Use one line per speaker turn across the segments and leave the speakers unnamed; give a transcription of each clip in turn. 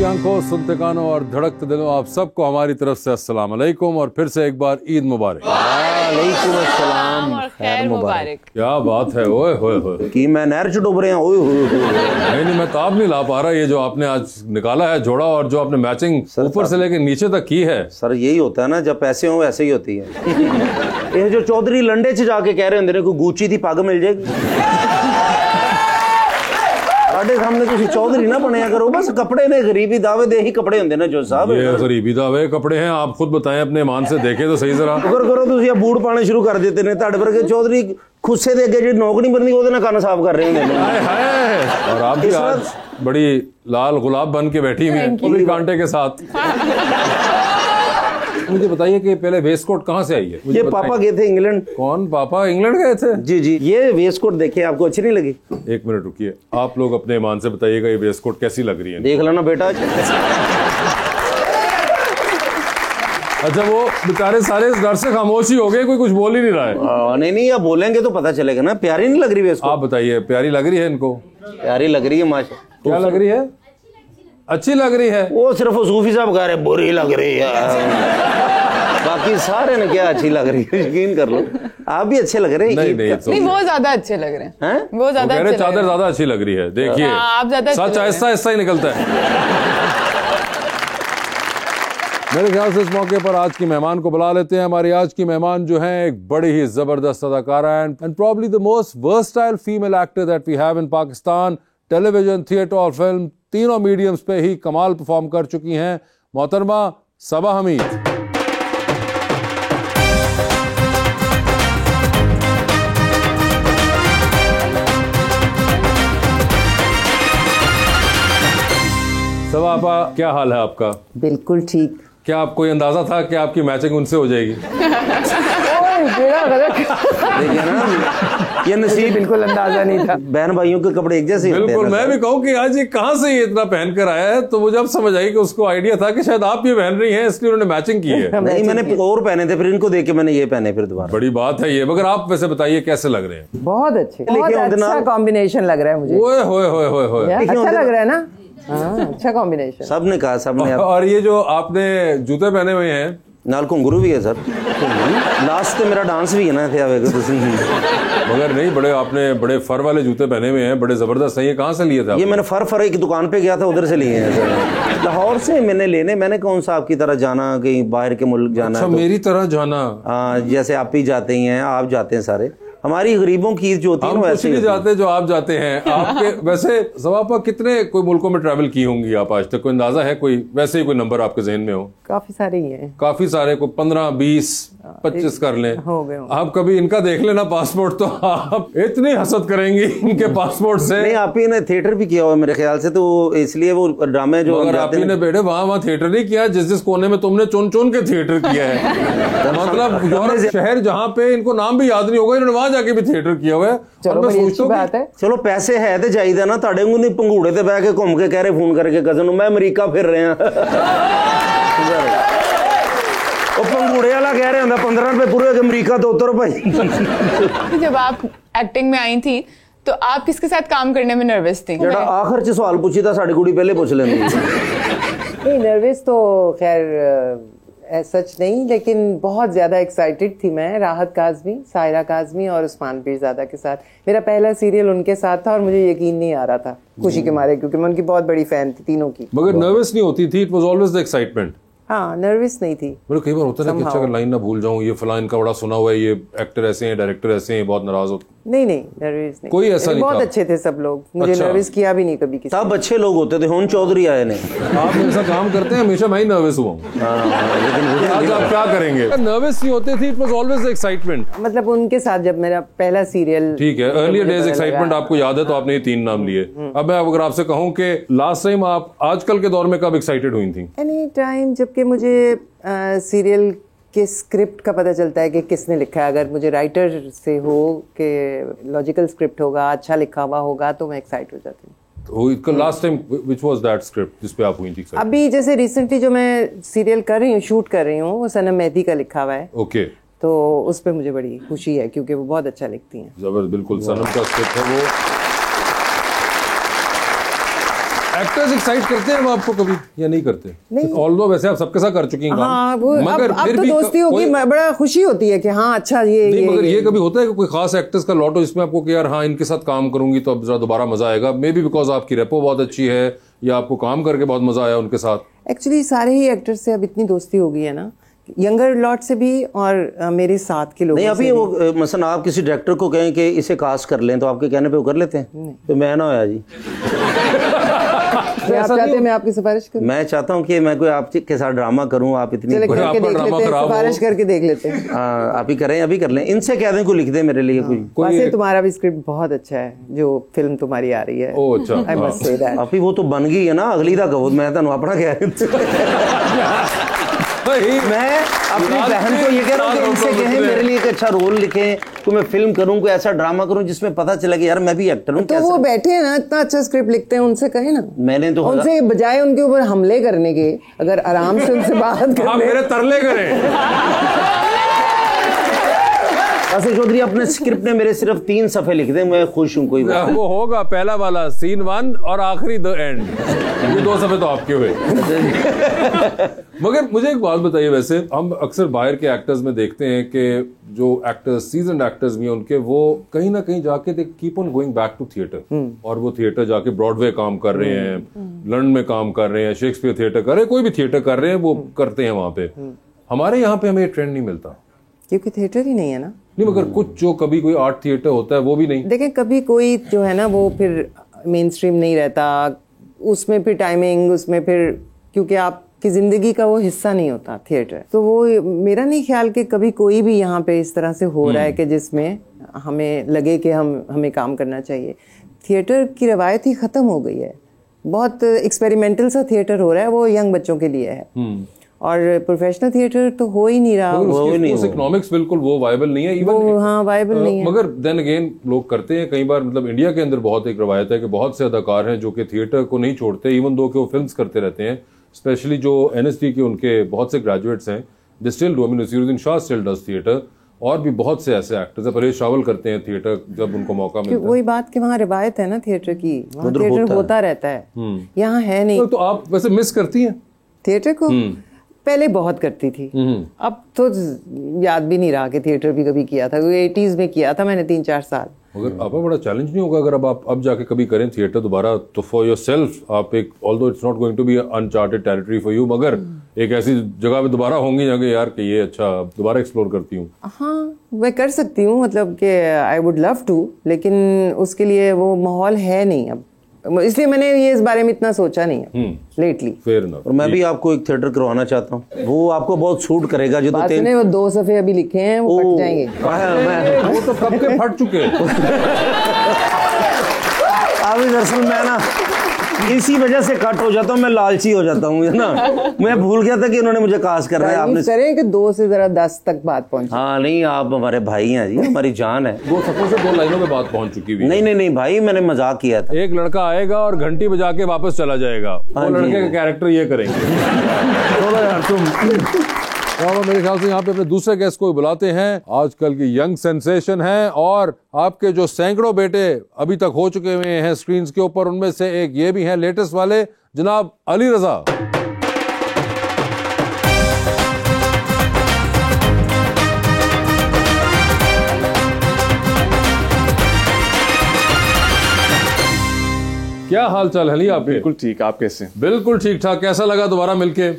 आंखों, सुनते कानों और धड़कते दिलों, आप सबको हमारी तरफ से अस्सलाम वालेकुम और फिर से एक बार ईद मुबारक।
वालेकुम अस्सलाम और
खैर मुबारक।
क्या बात है, ओए होए होए
कि मैं नहर च डूब रहे हैं। ओए होए
नहीं, मैं ताब नहीं ला पा रहा। ये जो आपने आज निकाला है जोड़ा और जो आपने मैचिंग ऊपर से लेकर नीचे तक की है
सर, यही होता है ना, जब पैसे हो वैसे ही होती है। ये जो चौधरी लंडे च जाके कह रहे होंगे कोई गुची दी पग मिल जाएगी। साढ़े सामने तुम चौधरी ना बनया करो, बस कपड़े ने गरीबी दावे दे ही कपड़े होंगे ना जो साहब।
ये गरीबी दावे कपड़े हैं, आप खुद बताएं, अपने मान से देखें तो सही जरा।
अगर करो तुम बूट पाने शुरू कर देते ने ਤੁਹਾਡੇ ਵਰਗੇ चौधरी खुस्से दे अगे जी नौक नहीं बनती ਉਹਦੇ ਨਾਲ ਕੰਨ ਸਾਫ਼ कर रहे होंगे।
हाय हाय, और आप भी आज बड़ी लाल गुलाब बन के बैठी हुई हैं पूरी कांटे के साथ। मुझे बताइए कि पहले वेस्ट कोट कहाँ से आई है?
ये पापा गए थे इंग्लैंड।
कौन पापा? इंग्लैंड गए थे?
जी जी। ये वेस्ट कोट देखिए, आपको अच्छी नहीं लगी?
एक मिनट रुकिए, आप लोग अपने ईमान से बताइएगा ये वेस्ट कोट कैसी लग रही है।
देख लो ना बेटा।
अच्छा, वो बेचारे सारे इस डर से खामोश ही हो गए, कोई कुछ बोल ही नहीं रहा है।
नहीं, अब बोलेंगे तो पता चलेगा ना। प्यारी नहीं लग रही वेस्ट कोट?
आप बताइए, प्यारी लग रही है इनको?
प्यारी लग रही है माशा।
क्या लग रही है? अच्छी लग रही है?
वो सिर्फ सूफी साहब कह रहे बुरी लग रही है, बाकी सारे ने क्या अच्छी लग रही है। यकीन कर लो, आप भी अच्छे लग रहे हैं।
नहीं, वो ज्यादा अच्छे लग रहे हैं। वो ज्यादा अच्छे लग रहे हैं।
चादर ज्यादा अच्छी लग रही है। देखिए,
आप ज्यादा
सच आहिस्ता आहिस्ता ही निकलता है। मेरे ख्याल से इस मौके पर आज की मेहमान को बुला लेते हैं। हमारी आज की मेहमान जो हैं एक बड़ी ही जबरदस्त अदाकारा and probably the most versatile female actor that we have in Pakistan. Television, theatre और फिल्म तीनों मीडियम्स पे ही कमाल परफॉर्म कर चुकी हैं मोहतरमा सबा हमीद। सबा आपा, क्या हाल है आपका?
बिल्कुल ठीक।
क्या आपको ये अंदाजा था कि आपकी मैचिंग उनसे हो जाएगी?
देखिए ना, ये नसीब
बिल्कुल अंदाजा नहीं था।
बहन भाइयों के कपड़े एक जैसे।
बिल्कुल, मैं भी कहूँ कि आज ये कहाँ से ये इतना पहन कर आया है, तो मुझे अब समझ आई कि उसको आइडिया था कि शायद आप ये पहन रही हैं, इसलिए उन्होंने मैचिंग की है।
नहीं, मैंने और पहने थे, फिर इनको देख के मैंने ये पहने फिर दोबारा।
बड़ी बात है ये। मगर आप वैसे बताइए कैसे लग रहे हैं?
बहुत अच्छे, बहुत अच्छा कॉम्बिनेशन लग रहा है मुझे।
ओए होए होए होए होए,
अच्छा लग रहा है ना? हाँ, अच्छा कॉम्बिनेशन।
सबने कहा, सबने।
और ये जो आपने जूते पहने हुए हैं,
नाल घुंगरू भी है सर। लास्ट मेरा डांस भी है ना थे आवेगा तुम।
मगर नहीं, बड़े आपने बड़े फर वाले जूते पहने हुए हैं, बड़े जबरदस्त हैं। ये कहाँ से लिए थे?
ये मैंने फर एक दुकान पे गया था, उधर से लिए हैं सर। लाहौर से मैंने लेने। मैंने कौन सा आपकी तरह जाना, कहीं बाहर के मुल्क जाना?
अच्छा, मेरी तरह जाना?
हाँ, जैसे आप ही जाते ही हैं, आप जाते हैं सारे। हमारी गरीबों की जो होती है ना, वैसे
ही जाते जो आप जाते हैं। आपके वैसे सवापा कितने कोई मुल्कों में ट्रैवल की होंगी आप आज तक? कोई अंदाजा है? कोई वैसे ही कोई नंबर आपके जहन में हो?
काफी सारे ही हैं।
काफी सारे, कोई 15, 20, 25 कर लें।
हो गए।
आप कभी इनका देख लेना पासपोर्ट, तो आप इतनी हसद करेंगी इनके पासपोर्ट से।
नहीं, आप ही ने थिएटर भी किया हुआ मेरे ख्याल से, तो इसलिए वो ड्रामे जो
आप ही ने बेटे वहाँ थिएटर नहीं किया, जिस कोने में तुमने चुन चुन के थिएटर किया है। मतलब यूरोप शहर जहाँ पे इनको नाम भी याद नहीं होगा, इन्होंने वहां जाके भी थिएटर किया हुआ है।
चलो, बड़ी अच्छी बात है।
चलो, पैसे है तो चाहिए ना। ताड़े को नहीं पंगूड़े ते बह के घूम के कह रहे फोन करके कजन मैं अमरीका फिर रहे हैं। वो पंगूड़े वाला कह रहे होंगे 15 रुपए पूरे अमरीका तो उतर भाई।
जब आप एक्टिंग में आई थी तो आप किसके साथ काम करने में नर्वस थी?
जेड़ा आखिर च सवाल पूछी था साड़ी कुड़ी पहले पूछ लेंदी।
नहीं, नर्वस तो खैर सच नहीं, लेकिन बहुत ज्यादा एक्साइटेड थी मैं। राहत काज़मी, सायरा काज़मी और उस्मान पीरज़ादा के साथ मेरा पहला सीरियल उनके साथ था और मुझे यकीन नहीं आ रहा था खुशी के मारे, क्योंकि मैं उनकी बहुत बड़ी फैन थी, तीनों की।
मगर नर्वस नहीं होती थी? It was always the excitement.
हाँ, नर्वस नहीं थी।
मेरे कई बार होता है कि अच्छा अगर लाइन ना भूल जाऊं, ये फलां इनका बड़ा सुना हुआ है, ये एक्टर ऐसे हैं, डायरेक्टर ऐसे हैं, बहुत नाराज होते।
नहीं, नर्वस नहीं,
कोई ऐसा नहीं था।
बहुत अच्छे थे सब लोग, मुझे नर्वस किया भी नहीं कभी किसी।
सब अच्छे लोग होते थे। होन चौधरी आए ने।
आप मेरे साथ काम करते हैं, हमेशा मैं ही नर्वस हुआ हूँ। लेकिन आज आप क्या करेंगे? नर्वस नहीं होते थे, it was always the excitement.
मतलब उनके साथ जब मेरा पहला सीरियल।
ठीक है, अर्लियर डेज एक्साइटमेंट आपको याद है, तो आपने ये 3 नाम लिए। अब मैं अगर आपसे कहूँ कि लास्ट टाइम आप आजकल के दौर में कब एक्साइटेड हुई थी?
एनी टाइम, जबकि मुझे सीरियल के स्क्रिप्ट का पता चलता है कि किसने लिखा है। अगर मुझे राइटर से हो कि लॉजिकल स्क्रिप्ट होगा, अच्छा लिखा हुआ होगा, तो मैं एक्साइट हो जाती हूँ।
तो last time which was that script जिस पे आप हुई थी?
अभी जैसे रिसेंटली जो मैं सीरियल कर रही हूँ, शूट कर रही हूँ, वो सनम मेहदी का लिखा हुआ है।
ओके।
तो उस पे मुझे बड़ी खुशी है, क्योंकि वो बहुत अच्छा लिखती हैं।
जबरदस्त, बिल्कुल सनम का स्क्रिप्ट है वो। एक्टर्स एक्साइट करते हैं वो आपको कभी या नहीं करते?
नहीं।
ऑल्दो वैसे आप सबके साथ कर चुकी हैं काम।
हाँ, वो
मगर
अब
फिर
तो
भी
दोस्ती होगी, बड़ा खुशी होती है कि हाँ अच्छा
नहीं, मगर ये कभी होता है कि कोई खास एक्टर्स का लॉट हो जिसमें आपको कि यार हाँ इनके साथ काम करूंगी तो अब जरा दोबारा मजा आएगा, मे बी बिकॉज आपकी रेपो बहुत अच्छी है या आपको काम करके बहुत मजा आया उनके साथ?
एक्चुअली सारे ही एक्टर्स से अब इतनी दोस्ती हो गई है ना, यंगर लॉट से भी और मेरे साथ के लोगों
नहीं, अभी
से
वो मसलन आप किसी डायरेक्टर को कहें कि इसे कास्ट कर लें तो आपके कहने पे वो कर लेते हैं? तो मैं ना होया जी।
आप चाहते हैं मैं आपकी सिफारिश करूं?
मैं चाहता हूँ कि मैं कोई आपके साथ ड्रामा करूँ, आप इतनी
चले करके
आपका
देख
ड्रामा
लेते हैं,
खराब हो।
सिफारिश करके देख लेते हैं।
आप ही करें, अभी कर लें। इनसे कह दें को लिख दे मेरे लिए कोई।
वैसे तुम्हारा भी स्क्रिप्ट बहुत अच्छा है, जो फिल्म तुम्हारी आ रही है।
ओह अच्छा।
I must say that.
आप ही वो तो बन गई है ना, अगली दा कहो मैं तो अपना मैं अपनी बहन को ये कह रहा हूँ कि इनसे कहें मेरे लिए एक अच्छा रोल लिखें, कोई मैं फिल्म करूँ, कोई ऐसा ड्रामा करूँ जिसमें पता चला कि यार मैं भी एक्टर हूँ।
तो वो बैठे हैं ना, इतना अच्छा स्क्रिप्ट लिखते हैं, उनसे कहें ना।
मैंने तो
उनसे बजाय उनके ऊपर हमले करने के, अगर आराम से उनसे बात
आप
कर
मेरे तरले करें।
असद चौधरी अपने स्क्रिप्ट में मेरे सिर्फ 3 सफ़े लिख दें, मैं खुश हूँ। कोई बात
वो होगा पहला वाला सीन 1 और आखिरी द एंड, ये 2 सफ़े तो आपके हुए। मगर मुझे एक बात बताइए, वैसे हम अक्सर बाहर के एक्टर्स में देखते हैं कि जो एक्टर्स सीजन्ड एक्टर्स भी हैं उनके, वो कहीं ना कहीं जाके they keep on going back to theatre, और वो थिएटर जाके ब्रॉडवे काम कर रहे हैं, लंदन में काम कर रहे हैं, शेक्सपियर थिएटर कर रहे हैं, कोई भी थिएटर कर रहे हैं, वो करते हैं वहां पे। हमारे यहाँ पे हमें ये ट्रेंड नहीं मिलता
क्योंकि थिएटर ही नहीं है ना।
नहीं, मगर कुछ जो कभी कोई आर्ट थिएटर होता है वो भी नहीं।
देखें, कभी कोई जो है ना वो फिर मेन स्ट्रीम नहीं रहता, उसमें फिर टाइमिंग, उसमें फिर क्योंकि आपकी जिंदगी का वो हिस्सा नहीं होता थिएटर, तो वो मेरा नहीं ख्याल कि कभी कोई भी यहाँ पे इस तरह से हो रहा है कि जिसमें हमें लगे कि हमें काम करना चाहिए। थिएटर की रवायत ही ख़त्म हो गई है, बहुत एक्सपेरिमेंटल सा थिएटर हो रहा है, वो यंग बच्चों के लिए है, और प्रोफेशनल थिएटर तो हो ही नहीं रहा।
उस इकोनॉमिक्स बिल्कुल वो वायबल नहीं है, इवन
हाँ वायबल नहीं है।
मगर देन अगेन लोग करते हैं कई बार, मतलब इंडिया के अंदर बहुत एक रवायत है कि बहुत से अदाकार हैं जो कि थिएटर को नहीं छोड़ते, इवन दो कि वो फिल्म्स करते रहते हैं, स्पेशली जो NSD के उनके बहुत से ग्रेजुएट्स हैं, they still do. Naseeruddin Shah still does theatre, और भी बहुत से ऐसे एक्टर्स हैं, परेश रावल करते हैं थिएटर जब उनको मौका मिलता है।
वही बात कि वहाँ रिवायत है ना थिएटर की, वहाँ थिएटर होता रहता है, यहाँ है नहीं।
तो आप वैसे मिस करती हैं
थिएटर को? पहले बहुत करती थी, अब तो याद भी नहीं रहा कि थिएटर भी कभी किया था, क्योंकि 80s में किया था मैंने 3-4 साल।
मगर आपका बड़ा चैलेंज नहीं होगा अगर आप अब जाके कभी करें थिएटर दोबारा, तो फॉर योरसेल्फ आप एक, although it's not going to be uncharted territory for you, मगर एक ऐसी जगह पे दोबारा होंगी जगह यार कि ये अच्छा दोबारा एक्सप्लोर करती हूँ।
हाँ, मैं कर सकती हूँ, मतलब कि आई वुड लव टू, लेकिन उसके लिए वो माहौल है नहीं अब, इसलिए मैंने ये इस बारे में इतना सोचा नहीं है लेटली।
Fair enough.
और मैं भी आपको एक थिएटर करवाना चाहता हूँ, वो आपको बहुत सूट करेगा। जो
बात सुने, वो 2 सफ़े अभी लिखे हैं, वो फट जाएंगे।
वो तो कब के फट चुके हैं।
अभी दरअसल मैं ना इसी वजह से कट हो जाता हूँ, मैं लालची हो जाता हूँ ना, मैं भूल गया था कि इन्होंने मुझे कास्ट करना है। आपने
करें कि 2 से जरा 10 तक बात पहुंचे।
हाँ नहीं, आप हमारे भाई हैं जी, हमारी जान है।
2 सफों से 2 लाइनों में बात पहुंच चुकी हुई।
नहीं भाई, मैंने मजाक किया था।
एक लड़का आएगा और घंटी बजा के वापस चला जाएगा, वो लड़के का कैरेक्टर ये करेंगे। थोड़ा यार तुम मेरे ख्याल से यहाँ पे अपने दूसरे गेस्ट को बुलाते हैं, आजकल की यंग सेंसेशन है, और आपके जो सैकड़ों बेटे अभी तक हो चुके हुए हैं स्क्रीन के ऊपर, उनमें से एक ये भी हैं लेटेस्ट वाले, जनाब अली रजा। क्या हाल चाल है अली आपके?
बिल्कुल ठीक, आप कैसे?
बिल्कुल ठीक ठाक। कैसा लगा दोबारा मिलके?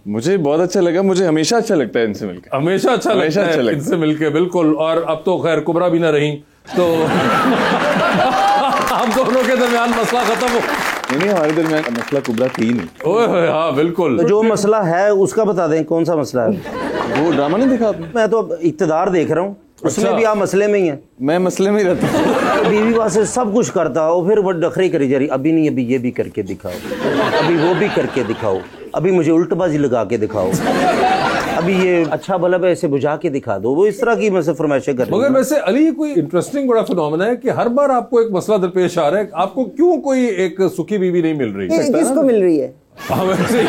मुझे बहुत अच्छा लगा, मुझे हमेशा अच्छा लगता है इनसे मिलकर।
हमेशा अच्छा लगता है इनसे मिलके, बिल्कुल। और अब तो खैर कुबरा भी ना रही, तो हम दोनों के दरमियान मसला खत्म हो।
नहीं, हमारे दरमियान मसला कुबरा थी नहीं।
ओए हाँ बिल्कुल।
तो जो मसला है उसका बता दें, कौन सा मसला है?
वो ड्रामा नहीं देखा आपने?
मैं तो अब इक़्तिदार देख रहा हूँ, उसमें भी आप मसले में ही हैं।
मैं मसले में ही रहता हूँ।
बीवी वास्ते सब कुछ करता हो, फिर वो नखरे करी जा रही, अभी नहीं, अभी ये भी करके दिखाओ, अभी वो भी करके दिखाओ, अभी मुझे उल्टबाजी लगा के दिखाओ, अभी ये अच्छा बल्ब है इसे बुझा के दिखा दो। वो इस तरह की मुझसे फरमाइशें कर रही है।
मगर वैसे अली कोई इंटरेस्टिंग बड़ा फिनोमेना है कि हर बार आपको एक मसला दरपेश आ रहा है, आपको क्यों कोई एक सुखी बीवी नहीं मिल रही?
किसको मिल रही है?
वैसे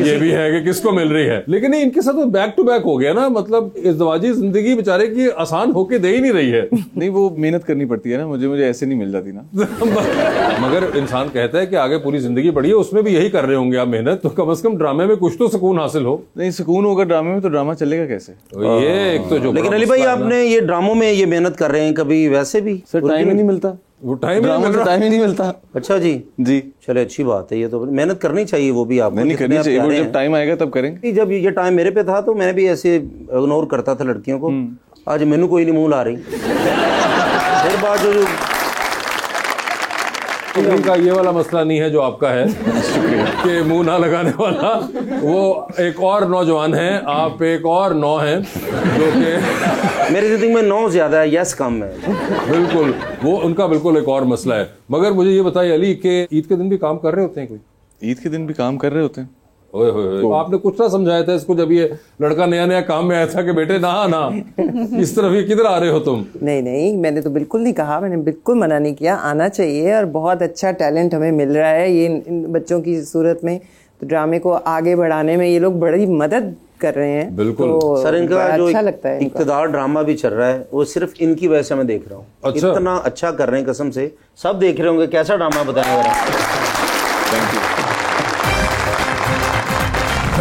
ये भी है कि किसको मिल रही है, लेकिन नहीं, इनके साथ तो बैक टू बैक हो गया ना, मतलब इज़्दिवाजी जिंदगी बेचारे की आसान होके दे ही नहीं रही है।
नहीं, वो मेहनत करनी पड़ती है ना, मुझे ऐसे नहीं मिल जाती ना।
मगर इंसान कहता है कि आगे पूरी जिंदगी पड़ी है, उसमें भी यही कर रहे होंगे आप मेहनत, तो कम से कम ड्रामे में कुछ तो सुकून हासिल हो।
नहीं, सुकून होगा ड्रामे में तो ड्रामा चलेगा कैसे?
तो ये एक तो जो
लेकिन अली भाई आपने ये ड्रामों में ये मेहनत कर रहे हैं, कभी वैसे भी
सर टाइम ही नहीं मिलता,
वो टाइम
टाइम ही नहीं मिलता।
अच्छा जी
जी
चले, अच्छी बात है, ये तो मेहनत करनी चाहिए, वो भी आपको
नहीं करनी चाहिए, वो जब टाइम आएगा तब करेंगे।
जब ये टाइम मेरे पे था तो मैंने भी ऐसे इग्नोर करता था लड़कियों को, आज मैनू कोई नहीं मुंह ला रही। फिर बात जो
इनका ये वाला मसला नहीं है जो आपका है कि मुंह ना लगाने वाला, वो एक और नौजवान है, आप एक और नौ हैं जो कि
मेरी जिंदगी में 9 ज्यादा है, यस कम है।
बिल्कुल, वो उनका बिल्कुल एक और मसला है। मगर मुझे ये बताइए अली कि ईद के दिन भी काम कर रहे होते हैं कोई?
ईद के दिन भी काम कर रहे होते हैं।
ओए होए होए, आपने कुछ ना समझाया था इसको जब ये लड़का नया नया काम में आया था कि बेटे ना ना इस तरफ ये किधर आ रहे हो तुम?
नहीं नहीं, मैंने तो बिल्कुल नहीं कहा, मैंने बिल्कुल मना नहीं किया, आना चाहिए और बहुत अच्छा टैलेंट हमें मिल रहा है ये इन बच्चों की सूरत में, तो ड्रामे को आगे बढ़ाने में ये लोग बड़ी मदद कर रहे हैं।
बिल्कुल।
तो
सर इनका जो
अच्छा लगता है,
इक़्तिदार ड्रामा भी चल रहा है वो सिर्फ इनकी वजह से मैं देख रहा हूँ।
अच्छा।
इतना अच्छा कर रहे हैं, कसम से सब देख रहे होंगे। कैसा ड्रामा बताया जरा?
Thank you.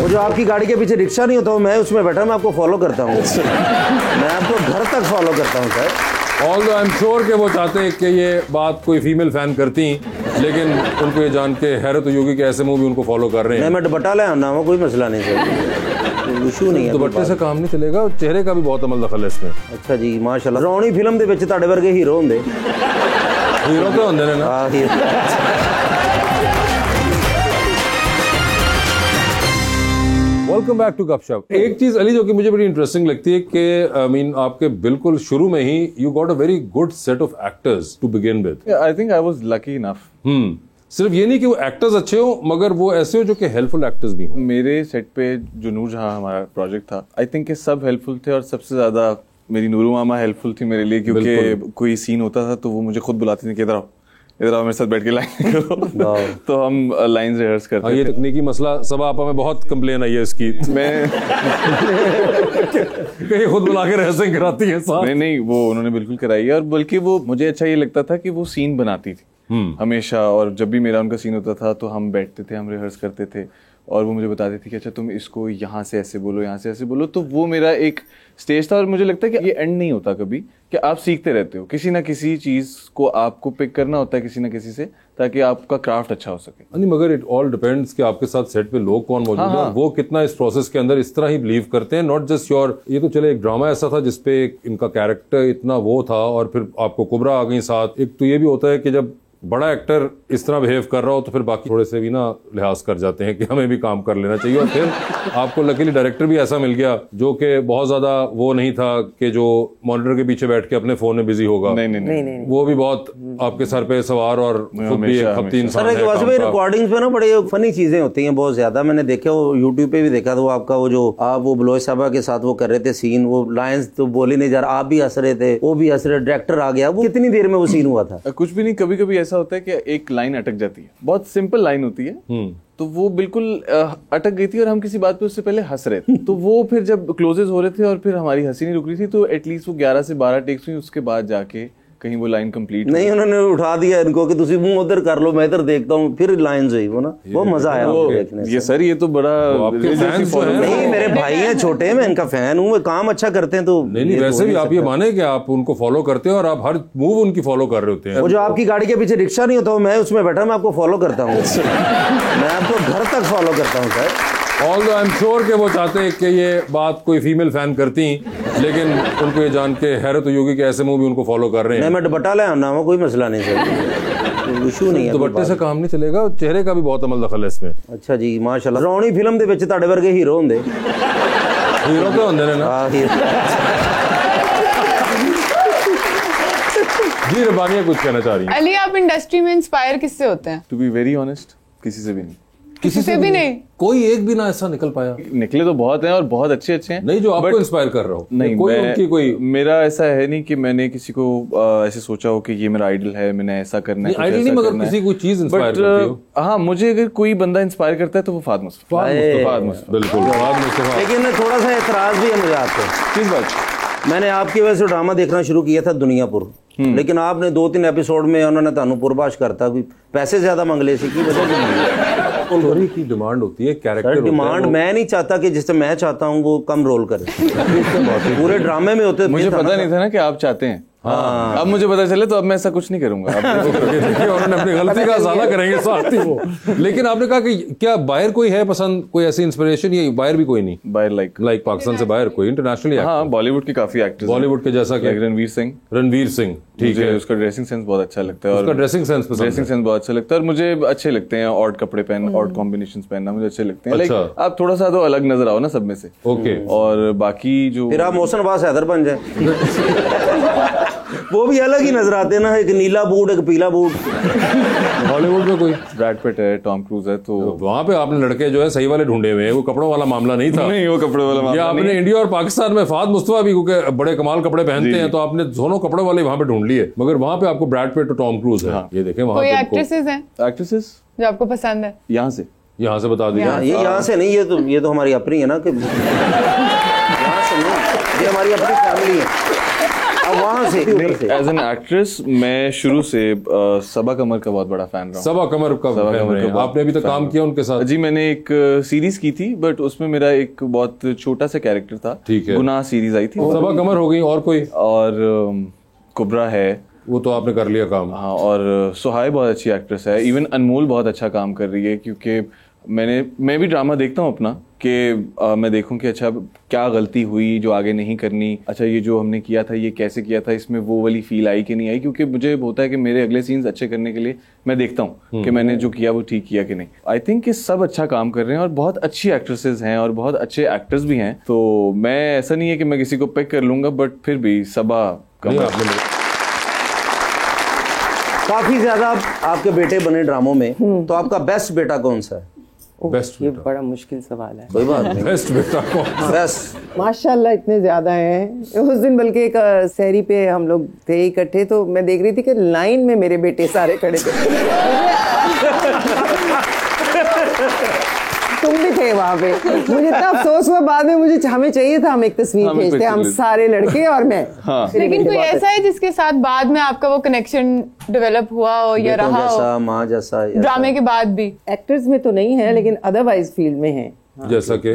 वो जो आपकी गाड़ी के पीछे रिक्शा नहीं होता, मैं उसमें बैठा, मैं आपको फॉलो करता हूँ, मैं आपको घर तक फॉलो करता हूँ sir.
Although I am sure कि वो चाहते हैं कि ये बात कोई फीमेल फैन करती, लेकिन उनको ये जान के हैरत होगी कि ऐसे मूवी उनको फॉलो कर रहे हैं।
मैं दुपट्टा ले आना, वो कोई मसला नहीं सर, इशू नहीं है।
दुपट्टे से काम नहीं चलेगा, चेहरे का भी बहुत अमल दखल है इसमें।
अच्छा जी माशाल्लाह। रौनी फिल्म दे विच तुहाडे वर्गे हीरो होंदे,
हीरो तो होंदे ने ना।
हाँ हीरो।
वेलकम बैक टू गपशप। एक चीज अली जो कि मुझे बड़ी इंटरेस्टिंग लगती है कि आई मीन आपके बिल्कुल शुरू में ही you got a very good set of actors to begin with.
I think I was lucky enough.
सिर्फ ये नहीं कि वो एक्टर्स अच्छे हो, मगर वो ऐसे हो जो कि हेल्पफुल एक्टर्स भी हो।
मेरे सेट पे जो नूर जहां हमारा प्रोजेक्ट था, आई थिंक कि सब हेल्पफुल थे और सबसे ज्यादा मेरी नूरू मामा हेल्पफुल थी मेरे लिए, क्योंकि कोई सीन होता था तो वो मुझे खुद बुलाती थी कि इधर आओ मेरे साथ बैठ के लाइन करो। तो हम लाइंस रिहर्स करते थे।
ये तकनीकी मसला सब आपा में बहुत कंप्लेन आई है इसकी।
मैं
कहीं खुद बुला के रिहर्सल कराती है साथ।
नहीं वो उन्होंने बिल्कुल कराई है, और बल्कि वो मुझे अच्छा ये लगता था कि वो सीन बनाती थी हमेशा, और जब भी मेरा उनका सीन होता था तो हम बैठते थे, हम रिहर्स करते थे और वो मुझे बताती थी कि अच्छा तुम इसको यहाँ से ऐसे बोलो, यहाँ से ऐसे बोलो। तो वो मेरा एक स्टेज था, और मुझे लगता है कि ये एंड नहीं होता कभी, कि आप सीखते रहते हो, किसी ना किसी चीज को आपको पिक करना होता है किसी ना किसी से, ताकि आपका क्राफ्ट अच्छा हो सके।
नहीं मगर इट ऑल डिपेंड्स कि आपके साथ सेट पे लोग कौन मौजूद है और वो कितना इस प्रोसेस के अंदर इस तरह ही बिलीव करते हैं, नॉट जस्ट योर। ये तो चले एक ड्रामा ऐसा था जिसपे इनका कैरेक्टर इतना वो था और फिर आपको कुबरा आ गई साथ। एक तो ये भी होता है कि जब बड़ा एक्टर इस तरह बिहेव कर रहा हो तो फिर बाकी थोड़े से भी ना लिहाज कर जाते हैं कि हमें भी काम कर लेना चाहिए। और फिर आपको लकीली डायरेक्टर भी ऐसा मिल गया जो कि बहुत ज्यादा वो नहीं था कि जो मॉनिटर के पीछे बैठ के अपने फोन में बिजी होगा।
नहीं,
वो भी बहुत आपके सर पे सवार और खुद भी एक खपती इंसान है।
वैसे भी रिकॉर्डिंग्स में ना बड़े फनी चीजें होती हैं बहुत ज्यादा। मैंने देखे वो यूट्यूब पे भी देखा था, वो आपका वो जो आप वो बलोच साहबा के साथ वो कर रहे थे सीन, वो लाइंस तो बोली नहीं जा रहा, आप भी हंस रहे थे, वो भी हंस रहे, डायरेक्टर आ गया। वो कितनी देर में वो सीन हुआ था?
कुछ भी नहीं, कभी कभी ऐसा होता है कि एक लाइन अटक जाती है, बहुत सिंपल लाइन होती है, तो वो बिल्कुल अटक गई थी और हम किसी बात पे उससे पहले हंस रहे थे। तो वो फिर जब क्लोजेस हो रहे थे और फिर हमारी हंसी नहीं रुक रही थी, तो एटलीस्ट वो 11 से 12 टेक्स हुई, उसके बाद जाके कहीं वो लाइन कंप्लीट
नहीं, उन्होंने उठा दिया इनको कि तुसी मुंह उधर कर लो, मैं इधर देखता हूँ, फिर लाइन हुई वो ना, वो मजा आया देखने से।
ये सर ये तो बड़ा
नहीं, मेरे भाई हैं छोटे, मैं इनका फैन हूँ, वो काम अच्छा करते हैं। तो
नहीं वैसे भी आप ये माने कि आप उनको फॉलो करते हैं और आप हर मूव उनकी फॉलो कर रहे होते हैं।
वो जो आपकी गाड़ी के पीछे रिक्शा नहीं होता, मैं उसमें बैठा, मैं आपको फॉलो करता हूँ, मैं आपको घर तक फॉलो करता हूँ sir.
Although I am sure कि वो चाहते हैं कि ये बात कोई फीमेल फैन करती, लेकिन उनको ये जान के हैरत होगी कि ऐसे मूवी उनको फॉलो कर रहे हैं।
मैं दुपट्टा ले आना, वो कोई मसला नहीं सर, इशू नहीं है।
दुपट्टे से काम नहीं चलेगा, चेहरे का भी बहुत अमल दखल है इसमें।
अच्छा जी माशाल्लाह। रौनी फिल्म दे विच तुहाडे वर्गे हीरो होंदे,
हीरो तो होंदे ने ना।
हाँ हीरो।
जी रबानिया कुछ कहना चाह रही हैं?
अली आप इंडस्ट्री में इंस्पायर किससे होते हैं?
टू बी वेरी ऑनेस्ट, किसी से भी नहीं।
किसी से भी नहीं?
कोई एक भी ना ऐसा निकल पाया?
निकले तो बहुत हैं और बहुत अच्छे अच्छे हैं।
नहीं, जो आपको
But
इंस्पायर कर रहा हो।
नहीं,
कोई उनकी कोई
मेरा ऐसा है नहीं कि मैंने किसी को ऐसे सोचा हो कि ये मेरा आइडल है, मैंने ऐसा करना है,
आइडल नहीं, मगर किसी कोई चीज इंस्पायर करती हो।
हाँ, मुझे अगर कोई बंदा इंस्पायर करता है तो वो फहद मुस्तफा।
बिल्कुल, फहद मुस्तफा।
लेकिन थोड़ा सा एतराज भी है मुझे आपको।
किस बात?
मैंने आपकी वजह से ड्रामा देखना शुरू किया था दुनियापुर, लेकिन आपने 2-3 एपिसोड में उन्होंने तानू पुरबाश करता भी पैसे ज्यादा मंगले से की वजह नहीं।
स्टोरी की डिमांड होती है, कैरेक्टर
डिमांड मैं नहीं चाहता कि जिससे मैं चाहता हूँ वो कम रोल करे। पूरे ड्रामे में होते
मुझे पता नहीं था ना कि आप चाहते हैं। हाँ, अब मुझे पता चले तो अब मैं ऐसा कुछ नहीं करूंगा।
उन्होंने अपनी गलती का साला करेंगे साथ ही वो। लेकिन आपने कहा कि क्या बाहर कोई है पसंद, कोई ऐसी इंस्पिरेशन? या बाहर भी कोई नहीं?
बाहर लाइक
पाकिस्तान से बाहर कोई इंटरनेशनली?
हाँ, बॉलीवुड के काफी एक्टर्स।
बॉलीवुड के जैसा क्या?
रणवीर सिंह।
रणवीर सिंह, ठीक है।
उसका ड्रेसिंग सेंस बहुत अच्छा लगता है।
उसका ड्रेसिंग सेंस
बहुत अच्छा लगता है और मुझे अच्छे लगते हैं ऑड कपड़े पहनना, ऑड कॉम्बिनेशंस पहनना मुझे अच्छे लगते हैं।
अच्छा।
आप थोड़ा सा तो अलग नजर आओ ना सब में से।
ओके।
और बाकी जो
फिर आप मोहसिन अब्बास हैदर बन जाए। वो भी अलग ही नजर आते हैं ना, एक नीला बूट, एक पीला बूट।
हॉलीवुड में कोई
ब्रैड पिट है, टॉम क्रूज है, तो
वहां पे आपने लड़के जो है सही वाले ढूंढे हुए हैं, वो कपड़ों वाला मामला नहीं था।
नहीं, वो कपड़े वाला मामला
आपने
नहीं।
इंडिया और पाकिस्तान में फहद मुस्तफा भी, क्योंकि बड़े कमाल कपड़े पहनते हैं, तो आपने दोनों कपड़े वाले वहां पे ढूंढ लिए, मगर वहां पे आपको ब्रैड पिट और टॉम क्रूज है। ये देखें वहां
कोई
पे
एक्ट्रेसेस हैं
एक्ट्रेसेस
जो आपको पसंद है?
यहाँ से
बता दीजिए।
ये यहाँ से नहीं, ये तो हमारी अपनी है ना कि यहाँ से नहीं, ये हमारी अपनी फैमिली है। अब वहाँ से
एज एन एक्ट्रेस मैं शुरू से सबा कमर का बहुत बड़ा फैन रहा हूँ।
सबा कमर का आपने अभी तक काम किया उनके साथ?
जी, मैंने एक सीरीज की थी, बट उसमें मेरा एक बहुत छोटा सा कैरेक्टर था।
ठीक है।
गुनाह सीरीज आई थी।
सबा कमर हो गई, और कोई?
और कुबरा है,
वो तो आपने कर लिया काम।
हाँ, और सुहाय बहुत अच्छी एक्ट्रेस है। इवन अनमोल बहुत अच्छा काम कर रही है, क्योंकि मैं भी ड्रामा देखता हूँ अपना कि मैं देखूं कि अच्छा क्या गलती हुई जो आगे नहीं करनी, अच्छा ये जो हमने किया था ये कैसे किया था, इसमें वो वाली फील आई कि नहीं आई, क्योंकि मुझे होता है कि मेरे अगले सीन्स अच्छे करने के लिए मैं देखता हूँ कि मैंने जो किया वो ठीक किया कि नहीं। आई थिंक कि सब अच्छा काम कर रहे हैं और बहुत अच्छी एक्ट्रेसेस हैं और बहुत अच्छे एक्टर्स भी हैं, तो मैं ऐसा नहीं है कि मैं किसी को पिक कर लूंगा, बट फिर भी सबा
काफी ज्यादा आपके बेटे बने ड्रामों में, तो आपका बेस्ट बेटा कौन सा है?
बेस्ट
ये बड़ा मुश्किल सवाल है।
कोई बात नहीं।
बेस्ट बेटा कौन?
बेस्ट
माशाल्लाह इतने ज्यादा हैं। उस दिन बल्कि एक सहरी पे हम लोग थे इकट्ठे, तो मैं देख रही थी कि लाइन में मेरे बेटे सारे खड़े थे। तुम भी थे वहां पे। मुझे इतना अफसोस हुआ बाद में, हमें चाहिए था हम एक तस्वीर भेजते, हम सारे लड़के और मैं।
हाँ।
लेकिन कोई ऐसा है जिसके साथ बाद में आपका वो कनेक्शन डेवलप हुआ हो या रहा हो?
माँ जैसा
ड्रामे के बाद भी?
एक्टर्स में तो नहीं है, लेकिन अदरवाइज फील्ड में है।
जैसा कि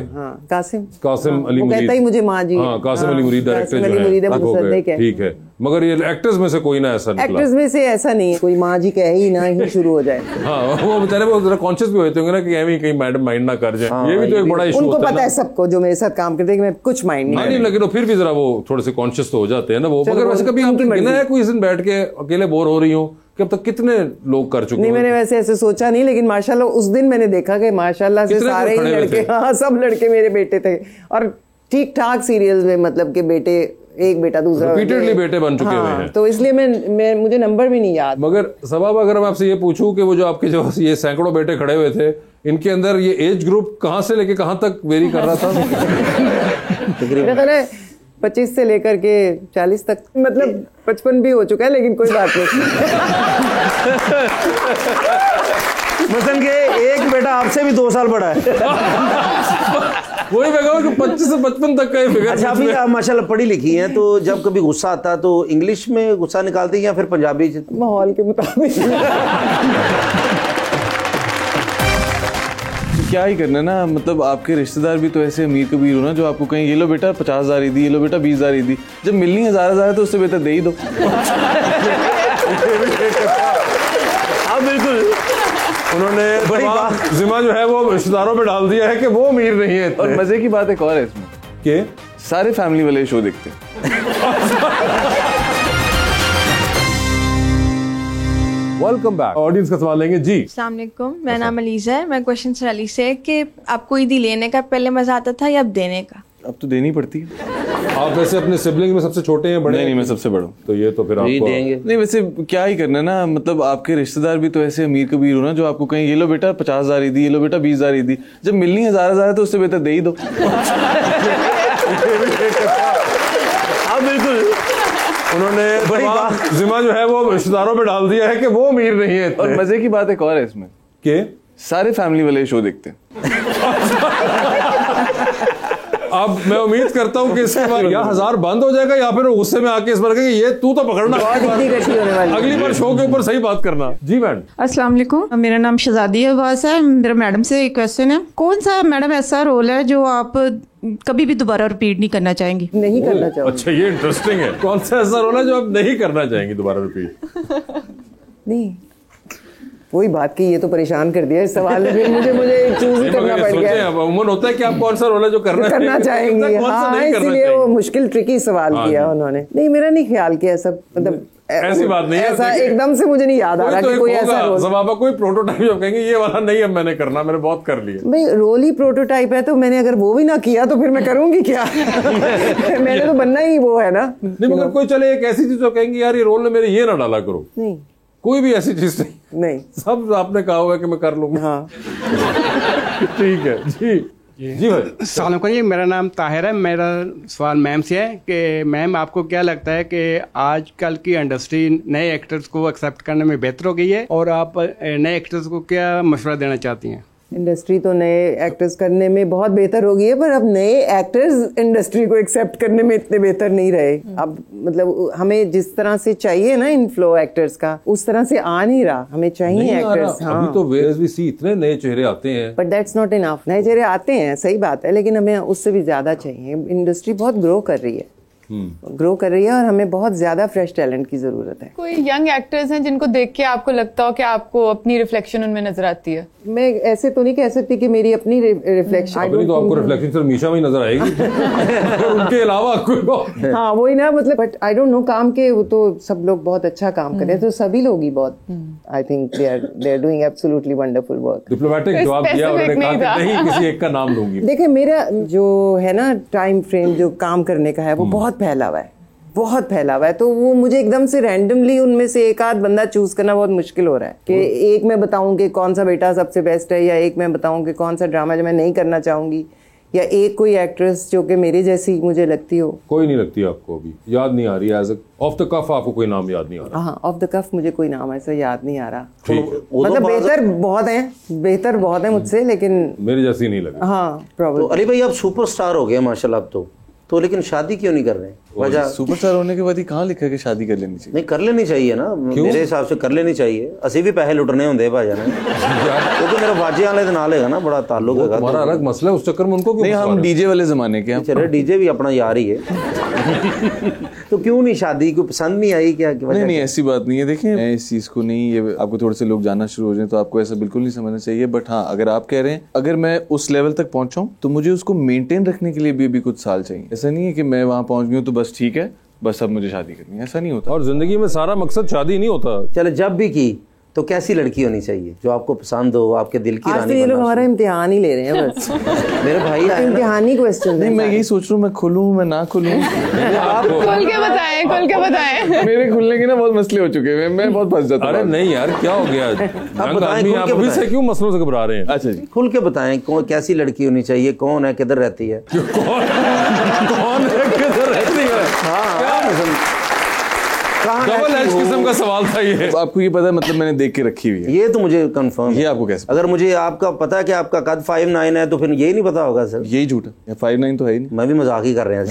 कासिम अली मुरीद
कहता ही मुझे माँ जी।
हाँ, कासिम अली मुरीद डायरेक्टर जो है, ठीक है, मगर ये एक्टर्स में से कोई ना ऐसा निकला।
एक्टर्स में से ऐसा नहीं है कोई, माँ जी कह ही ना ही शुरू हो जाए।
हाँ, वो बेचारे वो जरा कॉन्शियस भी होते होंगे ना कि कहीं मैडम माइंड ना कर जाए। ये भी तो एक बड़ा इशू
उनको
होता है।
पता है सबको जो मेरे साथ काम करते हैं कि मैं कुछ माइंड
नहीं, लेकिन फिर भी जरा वो थोड़े से कॉन्शियस तो हो जाते हैं ना वो। मगर वैसे कभी आपकी गिना है कोई दिन बैठ के अकेले बोर हो रही हो कि अब तक कितने लोग कर चुके?
नहीं, मैंने वैसे ऐसे सोचा नहीं, लेकिन माशाल्लाह उस दिन मैंने देखा कि माशाल्लाह से सारे ही लड़के, हाँ सब लड़के मेरे बेटे थे और ठीक ठाक सीरियल्स में, मतलब के बेटे, एक बेटा दूसरा
रिपीटेडली बेटे बन चुके हुए हैं।
तो इसलिए मैं मुझे नंबर भी नहीं याद।
मगर सबब अगर मैं आपसे ये पूछूं कि वो जो आपके जो ये सैकड़ों बेटे खड़े हुए थे, इनके अंदर ये एज ग्रुप कहाँ से लेके कहाँ तक वेरी कर रहा था?
मेरा ख्याल है 25 से लेकर के 40 तक, मतलब 55 भी हो चुका है, लेकिन कोई बात नहीं।
मसलन के एक बेटा आपसे भी 2 साल बड़ा है।
वही मैं कहूँ कि 25 से 55 तक का ही फिगर।
अच्छा, अभी आप माशाल्लाह पढ़ी लिखी हैं, तो जब कभी गुस्सा आता तो इंग्लिश में गुस्सा निकालती हैं या फिर पंजाबी?
माहौल के मुताबिक।
क्या ही करना ना, मतलब आपके रिश्तेदार भी तो ऐसे अमीर कबीर हो ना, जो आपको कहीं ये लो बेटा 50,000 दी, ये लो बेटा 20,000 दी, जब मिलनी 1,000 है तो उससे बेहतर दे ही दो।
हाँ बिल्कुल,
उन्होंने जिम्मा जो है वो रिश्तेदारों पे डाल दिया है कि वो अमीर नहीं है।
और मजे की बात एक और है इसमें
कि
सारे फैमिली वाले शो देखते हैं।
Welcome back. ऑडियंस का सवाल लेंगे जी।
अस्सलाम वालेकुम, मेरा नाम अलीज़ा है। मैं क्वेश्चन सर अली से कि आपको ईदी लेने का पहले मजा आता था या अब देने का?
अब तो देनी पड़ती है।
आप वैसे अपने सिबलिंग में सबसे छोटे हैं, बड़े?
नहीं, मैं सबसे बड़ा हूँ।
तो ये तो फिर
यही
आपको
देंगे।
नहीं, वैसे क्या ही करना ना, मतलब आपके रिश्तेदार भी तो ऐसे अमीर कबीर हो ना, जो आपको कहीं ये लो बेटा 50,000 ही दी, ये लो बेटा 20,000 ही दी। जब मिलनी 1,000 है तो उससे बेहतर दे ही दो।
हाँ बिल्कुल।
उन्होंने जिम्मा जो है वो रिश्तेदारों पे डाल दिया है कि वो अमीर नहीं है।
और मजे की बात एक और है इसमें
के
सारे फैमिली वाले शो देखते हैं।
अब मैं उम्मीद करता हूँ कि इसके बाद या 1000 बंद हो जाएगा या फिर गुस्से में आके इस बार कहेंगे ये तू तो पकड़ना, अगली बार शो के ऊपर सही बात करना। जी मैडम।
अस्सलाम वालेकुम, मेरा नाम शहजादी अब्बास है। मेरा मैडम से एक क्वेश्चन है, कौन सा मैडम ऐसा रोल है जो आप कभी भी दोबारा रिपीट नहीं करना चाहेंगी?
नहीं करना चाहूंगी।
अच्छा, ये इंटरेस्टिंग है। कौन सा ऐसा रोल है जो आप नहीं करना चाहेंगे दोबारा रिपीट?
नहीं, वही बात की, ये तो परेशान कर दिया इस सवाल ने। मुझे चूज ही करना पड़ गया।
अमूमन होता है कि आप कौन सा रोल है जो करना
चाहेंगे। हाँ, इसलिए वो मुश्किल ट्रिकी सवाल किया उन्होंने। नहीं, मेरा नहीं ख्याल किया सब, मतलब
ऐसी बात नहीं है।
ऐसा एकदम से मुझे नहीं याद आ रहा कि कोई ऐसा रोल।
जवाब कोई प्रोटोटाइप जो कहेंगे ये वाला नहीं अब मैंने करना, मैंने बहुत कर लिया।
भाई रोल ही प्रोटोटाइप है, तो मैंने अगर वो भी ना किया तो फिर मैं करूंगी क्या? मैंने तो बनना ही वो है ना।
नहीं, मगर कोई चले एक ऐसी चीज जो कहेंगे यार ये रोल में मेरे ये ना डाला करो।
नहीं,
कोई भी ऐसी चीज
नहीं,
सब आपने कहा हुआ कि मैं कर लूंगा।
हाँ
ठीक है जी। जी भाई।
अस्सलाम वालेकुम जी, मेरा नाम ताहिर है। मेरा सवाल मैम से है कि मैम आपको क्या लगता है कि आजकल की इंडस्ट्री नए एक्टर्स को एक्सेप्ट करने में बेहतर हो गई है, और आप नए एक्टर्स को क्या मशवरा देना चाहती हैं?
इंडस्ट्री तो नए एक्टर्स करने में बहुत बेहतर हो गई है, पर अब नए एक्टर्स इंडस्ट्री को एक्सेप्ट करने में इतने बेहतर नहीं रहे। अब मतलब हमें जिस तरह से चाहिए ना इनफ्लो एक्टर्स का, उस तरह से आ नहीं रहा। हमें चाहिए एक्टर्स। हाँ,
अभी तो वेयर्स वी सी इतने नए चेहरे आते हैं,
बट दैट्स नॉट इनफ। नए चेहरे आते हैं, सही बात है, लेकिन हमें उससे भी ज्यादा चाहिए। इंडस्ट्री बहुत ग्रो कर रही है, और हमें बहुत ज्यादा फ्रेश टैलेंट की जरूरत है।
कोई यंग एक्टर्स हैं जिनको देख के आपको लगता हो कि आपको अपनी रिफ्लेक्शन उनमें नजर आती है?
मैं ऐसे तो नहीं कह सकती कि मेरी अपनी रिफ्लेक्शन।
अपनी तो आपको रिफ्लेक्शन सिर्फ मीशा में ही नजर आएगी। उनके अलावा कोई।
हाँ वही ना, मतलब बट आई डोंट नो, काम के वो तो सब लोग बहुत अच्छा काम कर रहे हैं, तो सभी लोग ही बहुत, I think they are doing absolutely wonderful work.
Diplomatic जवाब दिया, उन्होंने कहा कि नहीं किसी एक का नाम लूंगी।
देखिए मेरा जो है ना टाइम फ्रेम जो काम करने का है वो बहुत फैला हुआ है, बहुत फैला हुआ है। तो वो मुझे एकदम से रैंडमली उनमें से एक आध बंदा चूज करना बहुत मुश्किल हो रहा है कि एक मैं बताऊं कि कौन सा बेटा सबसे बेस्ट है, या एक मैं बताऊं कि कौन सा ड्रामा जो मैं नहीं करना चाहूंगी, या एक कोई एक्ट्रेस जो कि मेरे जैसी मुझे लगती हो।
कोई नहीं लगती आपको? अभी याद नहीं आ रही है? ऑफ द कफ आपको कोई नाम याद नहीं आ रहा?
हाँ, ऑफ द कफ मुझे कोई नाम ऐसा याद नहीं आ रहा।
मतलब
बेहतर बहुत है मुझसे, लेकिन
मेरे जैसी नहीं लगी।
हाँ प्रॉब्लम।
तो अली भाई आप सुपरस्टार हो गए माशाल्लाह, अब तो लेकिन शादी क्यों नहीं कर रहे? वजह
सुपरस्टार होने के बाद ही कहाँ लिखा है कि शादी कर लेनी चाहिए?
नहीं, कर लेनी चाहिए ना, मेरे हिसाब से कर लेनी चाहिए। असी भी पैसे लुटने होंगे भाईजान, क्योंकि मेरा बाजे वाले नाल है ना बड़ा ताल्लुक है।
हमारा अलग मसला है, उस चक्कर में उनको
नहीं, हम डीजे वाले जमाने के हैं।
चलो डीजे भी अपना यार ही है। तो क्यों नहीं शादी को पसंद नहीं आई क्या?
नहीं, ऐसी बात नहीं है। देखिए मैं इस चीज को नहीं, ये आपको थोड़े से लोग जानना शुरू हो जाए तो आपको ऐसा बिल्कुल नहीं समझना चाहिए। बट हाँ, अगर आप कह रहे हैं अगर मैं उस लेवल तक पहुंचाऊं तो मुझे उसको मेंटेन रखने के लिए भी कुछ साल चाहिए। ऐसा नहीं है कि मैं वहां पहुंच गई हूं तो बस ठीक है, बस अब मुझे शादी करनी है, ऐसा नहीं होता।
और जिंदगी में सारा मकसद शादी नहीं होता।
चलो जब भी की तो कैसी लड़की होनी चाहिए जो आपको पसंद हो, आपके दिल की
आज
रानी?
तो ये लोग हमारा इम्तिहान ही ले रहे हैं बस।
मेरे भाई
इम्तिहानी क्वेश्चन।
नहीं, मैं यही सोच रहा हूँ मैं खुलूं मैं ना खुलूं।
आप
खोल के बताएं।
मेरे खुलने के ना बहुत मसले हो चुके हैं, मैं बहुत फंस जाता हूँ।
अरे नहीं यार, क्या हो गया? आप अभी से क्यों मसलों से घबरा रहे हैं?
अच्छा जी,
खुल के बताएं कैसी लड़की होनी चाहिए, कौन है, किधर रहती है?
कौन है, किधर रहती है? डबल एज किस्म का सवाल था ये।
आपको ये पता है, मतलब मैंने देख के रखी हुई है।
ये तो मुझे कंफर्म
ये आपको कैसे?
अगर मुझे आपका पता है कि आपका कद 5'9" है तो फिर यही नहीं पता होगा सर?
यही झूठ है, 5'9" तो है ही नहीं।
मैं भी मजाक ही कर रहे हैं।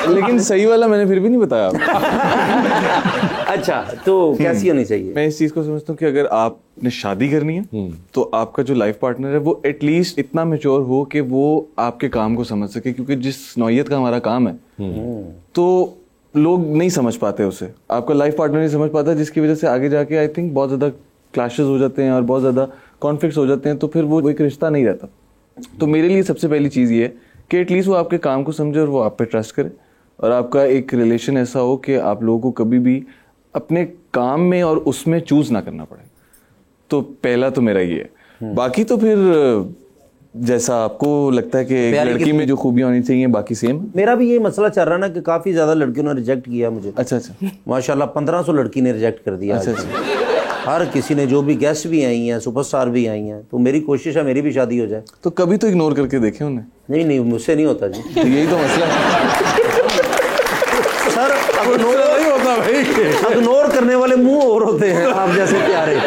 लेकिन सही वाला मैंने फिर भी नहीं बताया आपको।
अच्छा, तो कैसी होनी चाहिए?
मैं इस चीज को समझता हूँ कि अगर आपने शादी करनी है तो आपका जो लाइफ पार्टनर है वो एटलीस्ट इतना मैच्योर हो कि वो आपके काम को समझ सके, क्योंकि जिस नौयत का हमारा काम है तो लोग नहीं समझ पाते उसे, आपका लाइफ पार्टनर नहीं समझ पाता, जिसकी वजह से आगे जाके आई थिंक बहुत ज्यादा क्लैशेस हो जाते हैं और बहुत ज्यादा कॉन्फ्लिक्ट्स हो जाते हैं, तो फिर वो एक रिश्ता नहीं रहता। तो मेरे लिए सबसे पहली चीज ये है कि एटलीस्ट वो आपके काम को समझे और वो आप पे ट्रस्ट करे, और आपका एक रिलेशन ऐसा हो कि आप लोगों को कभी भी अपने काम में और उसमें चूज ना करना पड़े। तो पहला तो मेरा ये है। बाकी तो फिर जैसा आपको लगता है कि एक
प्यारी
लड़की में जो खूबियां होनी चाहिए बाकी सेम?
मेरा भी ये मसला चल रहा है ना कि काफी ज्यादा लड़कियों ने रिजेक्ट किया मुझे।
अच्छा अच्छा।
माशाल्लाह 1500 लड़की ने रिजेक्ट कर दिया।
अच्छा
आज।
अच्छा।
हर किसी ने, जो भी गेस्ट भी आई हैं, सुपरस्टार भी आई हैं, तो मेरी कोशिश है मेरी भी शादी हो जाए।
तो कभी तो इग्नोर करके देखे उन्हें?
नहीं नहीं, मुझसे नहीं होता जी।
तो यही तो मसला है।
सर
नहीं होता भाई।
इग्नोर करने वाले मुंह और होते हैं आप जैसे प्यारे।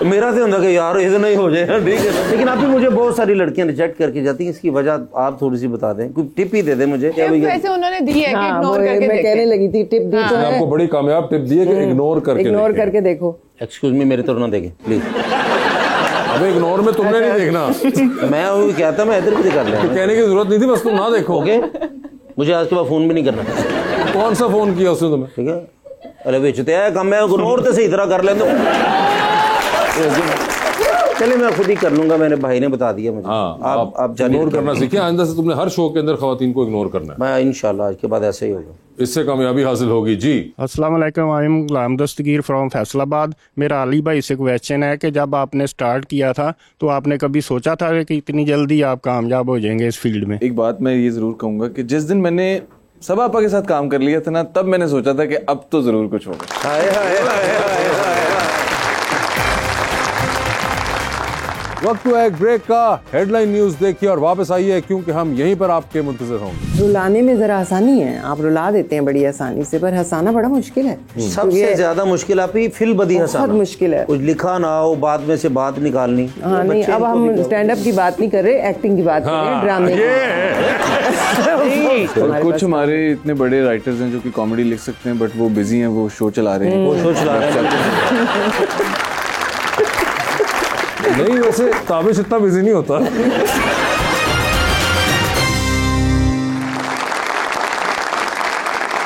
मेरा तो होता कि यार इतना ही हो जाए, ठीक है। लेकिन अभी मुझे बहुत सारी लड़कियां रिजेक्ट करके जाती हैं, इसकी वजह आप थोड़ी सी बता दें, कोई टिप ही दे दें मुझे।
वैसे उन्होंने दी है कि
हाँ,
इग्नोर
वो
करके
मैं कहने लगी थी, टिप दी तो
मैंने
है।
आपको बड़ी कामयाब टिप दी है कि इग्नोर करके
देखो।
एक्सक्यूज मी, मेरे तरफ ना देखें प्लीज।
अबे इग्नोर में तुमने नहीं देखना।
मैं वो कहता मैं इधर भी कर लिया।
कहने की जरूरत नहीं थी, बस तुम ना देखो।
ओके, मुझे आज के बाद फोन भी नहीं करना,
कौन सा फोन किया उसने तुम्हें?
ठीक है। अरे बेचते है कम, मैं इग्नोर तो सही तरह कर लें तो चले मैं खुद ही कर लूंगा, मेरे भाई ने बता दिया मुझे।
हाँ,
आप
इग्नोर करना सीखिए। आइंदा से तुमने हर शो के अंदर खवातीन को इग्नोर करना है।
मैं इंशाल्लाह आज के बाद ऐसे ही होगा।
इससे कामयाबी हासिल होगी जी।
अस्सलाम वालेकुम, I am Ghulam Dastgir from Faisalabad. मेरा अली भाई से क्वेश्चन है कि जब आपने स्टार्ट किया था तो आपने कभी सोचा था कि इतनी जल्दी आप कामयाब हो जाएंगे इस फील्ड में?
एक बात मैं ये जरूर कहूंगा कि जिस दिन मैंने सब आपा के साथ काम कर लिया था ना, तब मैंने सोचा था कि अब तो जरूर कुछ होगा।
हाय हाय हाय हाय हाय।
वक्त हुआ एक ब्रेक का। हेडलाइन न्यूज देखिए और वापस आइए, क्योंकि हम यहीं पर आपके मुंतजर होंगे।
रुलाने में जरा आसानी है, आप रुला देते हैं बड़ी आसानी से, पर हंसाना बड़ा मुश्किल है।
सबसे ज्यादा मुश्किल आप ही फिल बदी हंसाना।
बहुत मुश्किल है।
कुछ लिखा ना हो, बाद में से बात निकालनी।
हाँ नहीं, अब हम स्टैंड अप की बात नहीं कर रहे, एक्टिंग की बात कर रहे हैं, ड्रामे की।
और कुछ हमारे इतने बड़े राइटर्स हैं जो कि कॉमेडी लिख सकते हैं, बट वो बिजी हैं, वो शो चला रहे हैं।
वो सोच रहा है
नहीं, वैसे ताबिश इतना बिजी नहीं होता।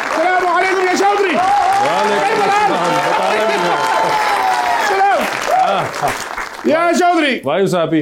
अस्सलामुअलैकुम या चौधरी। या चौधरी
भाई साहबी,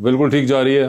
बिल्कुल ठीक जा रही है।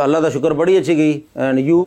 अल्लाह का शुक्र, बड़ी अच्छी गई। And you?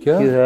क्या?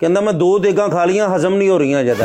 कहता मैं 2 देगा खा लिया, हजम नहीं हो रही हैं ज्यादा।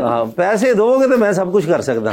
हाँ, पैसे दोगे तो मैं सब कुछ कर सकता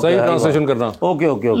सही ट्रांसलेशन करना।
Okay okay okay.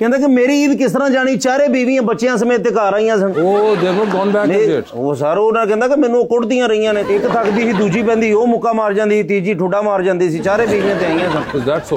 कहता कि मेरी ईद किस तरह जानी, चारे बीवियां बच्चियां समेत घर आईਆਂ ਸਨ।
Oh, they have not gone back as yet.
ਉਹ ਸਾਰਾ ਉਹਨਾਂ ਕਹਿੰਦਾ ਕਿ ਮੈਨੂੰ ਕੁੱਟਦੀਆਂ ਰਹੀਆਂ ਨੇ, ਇੱਕ ਥੱਕਦੀ ਸੀ ਦੂਜੀ ਪੈਂਦੀ ਉਹ ਮੁੱਕਾ ਮਾਰ ਜਾਂਦੀ ਸੀ, ਤੀਜੀ ਠੁੱਡਾ ਮਾਰ ਜਾਂਦੀ ਸੀ, ਚਾਰੇ बीवियां ਤੇ ਆਈਆਂ ਸਨ।
Is that so?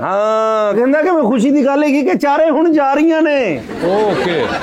हाँ, कहता कि मैं खुशी की गल है कि चारे हुण जा रही ने।
Okay.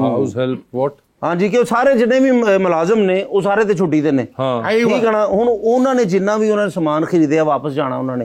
House help what?
हाँ जी, कि सारे जिन्ने भी मुलाजम ने वो सारे ते छुट्टी ते ने।
हाँ।
ठीक है ना। हुण उन्होंने ने जिन्ना भी उन्होंने सामान खरीदया वापस जाना उन्होंने।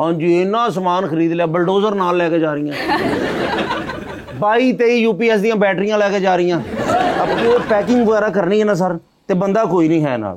हाँ जी, इन्ना सामान खरीद लिया, बुलडोजर नाल लेके जा रही हैं। 22-23 यूपीएस दी बैटरियां लेके जा रही हैं। अब वो पैकिंग वगैरह करनी है ना सर, ते बंदा कोई नहीं है नाल।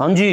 हाँ जी।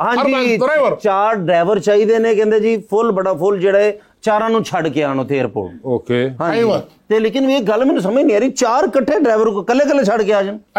हाँ
4
जी,
ड्राइवर.
4 ड्राइवर चाहिए ने, कहते जी फुल बड़ा फुल ਜਿਹੜੇ ਚਾਰਾਂ ਨੂੰ ਛੱਡ ਕੇ ਆਣ ਉੱਥੇ 에어ਪੋਰਟ।
Okay.
हाँ जी।
अय्वा।
ਤੇ ਲੇਕਿन ਇਹ ਗੱਲ ਮੈਨੂੰ ਸਮਝ ਨਹੀਂ ਆ ਰਹੀ, 4 ਇਕੱਠੇ ਡਰਾਈਵਰ को ਕੱਲੇ ਕੱਲੇ ਛੱਡ ਕੇ ਆ ਜਾਣ।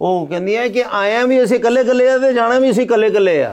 ਉਹ ਕਹਿੰਦੀ ਹੈ ਕਿ ਆਇਆ ਵੀ ਅਸੀਂ ਕੱਲੇ ਕੱਲੇ ਆ ਤੇ ਜਾਣਾ ਵੀ ਅਸੀਂ ਕੱਲੇ ਕੱਲੇ ਆ।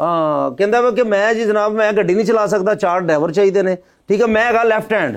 ਹਾਂ, ਕਹਿੰਦਾ ਵਾ ਕਿ ਮੈਂ ਜੀ ਜਨਾਬ ਮੈਂ ਗੱਡੀ ਨਹੀਂ ਚਲਾ ਸਕਦਾ, 4 ਡਰਾਈਵਰ ਚਾਹੀਦੇ ਨੇ। ਠੀਕ ਹੈ, ਮੈਂ ਹੈਗਾ ਲੈਫਟ ਹੈਂਡ।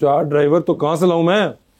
4 ड्राइवर तो कहाँ से लाऊं मैं?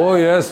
Oh yes,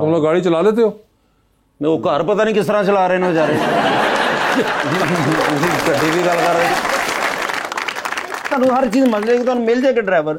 तुम लोग गाड़ी चला लेते हो?
ਉਹ ਘਰ ਪਤਾ ਨਹੀਂ ਕਿਸ ਤਰ੍ਹਾਂ ਚਲਾ ਰਹੇ ਨੇ ਵਿਚਾਰੇ। ਗੱਡੀ ਦੀ ਗੱਲ ਕਰ ਰਹੇ ਤੁਹਾਨੂੰ ਹਰ ਚੀਜ਼ ਮਿਲ ਜਾਏਗੀ, ਤੁਹਾਨੂੰ ਮਿਲ ਜਾਏਗਾ ਡਰਾਈਵਰ।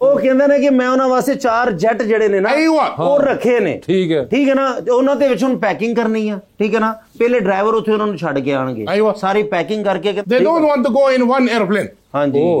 ਉਹ ਕਹਿੰਦੇ ਨੇ ਕਿ ਮੈਂ ਉਹਨਾਂ ਵਾਸਤੇ 4 ਜੈਟ ਜਿਹੜੇ ਨੇ ਨਾ ਉਹ ਰੱਖੇ ਨੇ
ठीक है
ਠੀਕ ਹੈ ਨਾ ਉਹਨਾਂ ਦੇ ਵਿੱਚ ਹੁਣ ਪੈਕਿੰਗ ਕਰਨੀ ਆ ਠੀਕ ਹੈ ਨਾ ਪਹਿਲੇ ਡਰਾਈਵਰ ਉੱਥੇ ਉਹਨਾਂ ਨੂੰ ਛੱਡ ਕੇ ਆਣਗੇ ਸਾਰੀ ਪੈਕਿੰਗ ਕਰਕੇ
they don't want to go in one airplane
ਹਾਂਜੀ
oh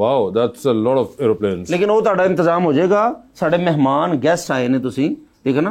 wow that's a lot of airplanes
ਲੇਕਿਨ ਉਹ ਤੁਹਾਡਾ ਇੰਤਜ਼ਾਮ ਹੋ ਜਾਏਗਾ ਸਾਡੇ ਮਹਿਮਾਨ ਗੈਸਟ ਆਏ ਨੇ ਤੁਸੀਂ ਠੀਕ ਹੈ ਨਾ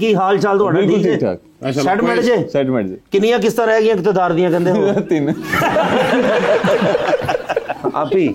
ਕੀ ਹਾਲ ਚਾਲ ਤੁਹਾਡਾ
बिल्कुल
ਠੀਕ
ठीक
ਹੈ
ठाक
ਸੈਟ ਮਿੰਟ ਜੇ
सेटलमेंट जी
ਕਿੰਨੀਆਂ ਕਿਸ਼ਤਾਂ ਰਹਿ ਗਈਆਂ ਇਕਤਦਾਰ ਦੀਆਂ ਕਹਿੰਦੇ ਹੋ
3
ਆਪ ਹੀ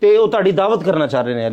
ਤੇ ਉਹ ਤੁਹਾਡੀ ਦਾਵਤ ਕਰਨਾ ਚਾਹ ਰਹੇ ਨੇ ਯਾਰ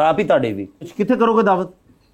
ਆਪ ਹੀ ਤੁਹਾਡੇ ਵੀ ਕਿੱਥੇ ਕਰੋਗੇ ਦਾਵਤ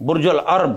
ਬੁਰਜ ਅਲ ਅਰਬ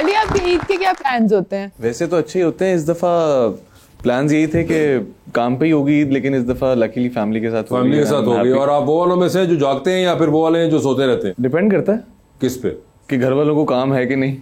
अली आपके ईद के क्या प्लान्स होते हैं?
वैसे तो अच्छे ही होते हैं इस दफा प्लान्स यही थे कि काम पे ही होगी ईद लेकिन इस दफा लकीली फैमिली के साथ
फैमिली के साथ होगी और आप वो वालों में से जो जागते हैं या फिर वो वाले हैं जो सोते रहते हैं
डिपेंड करता है
किस पे
कि घर वालों को काम है कि नहीं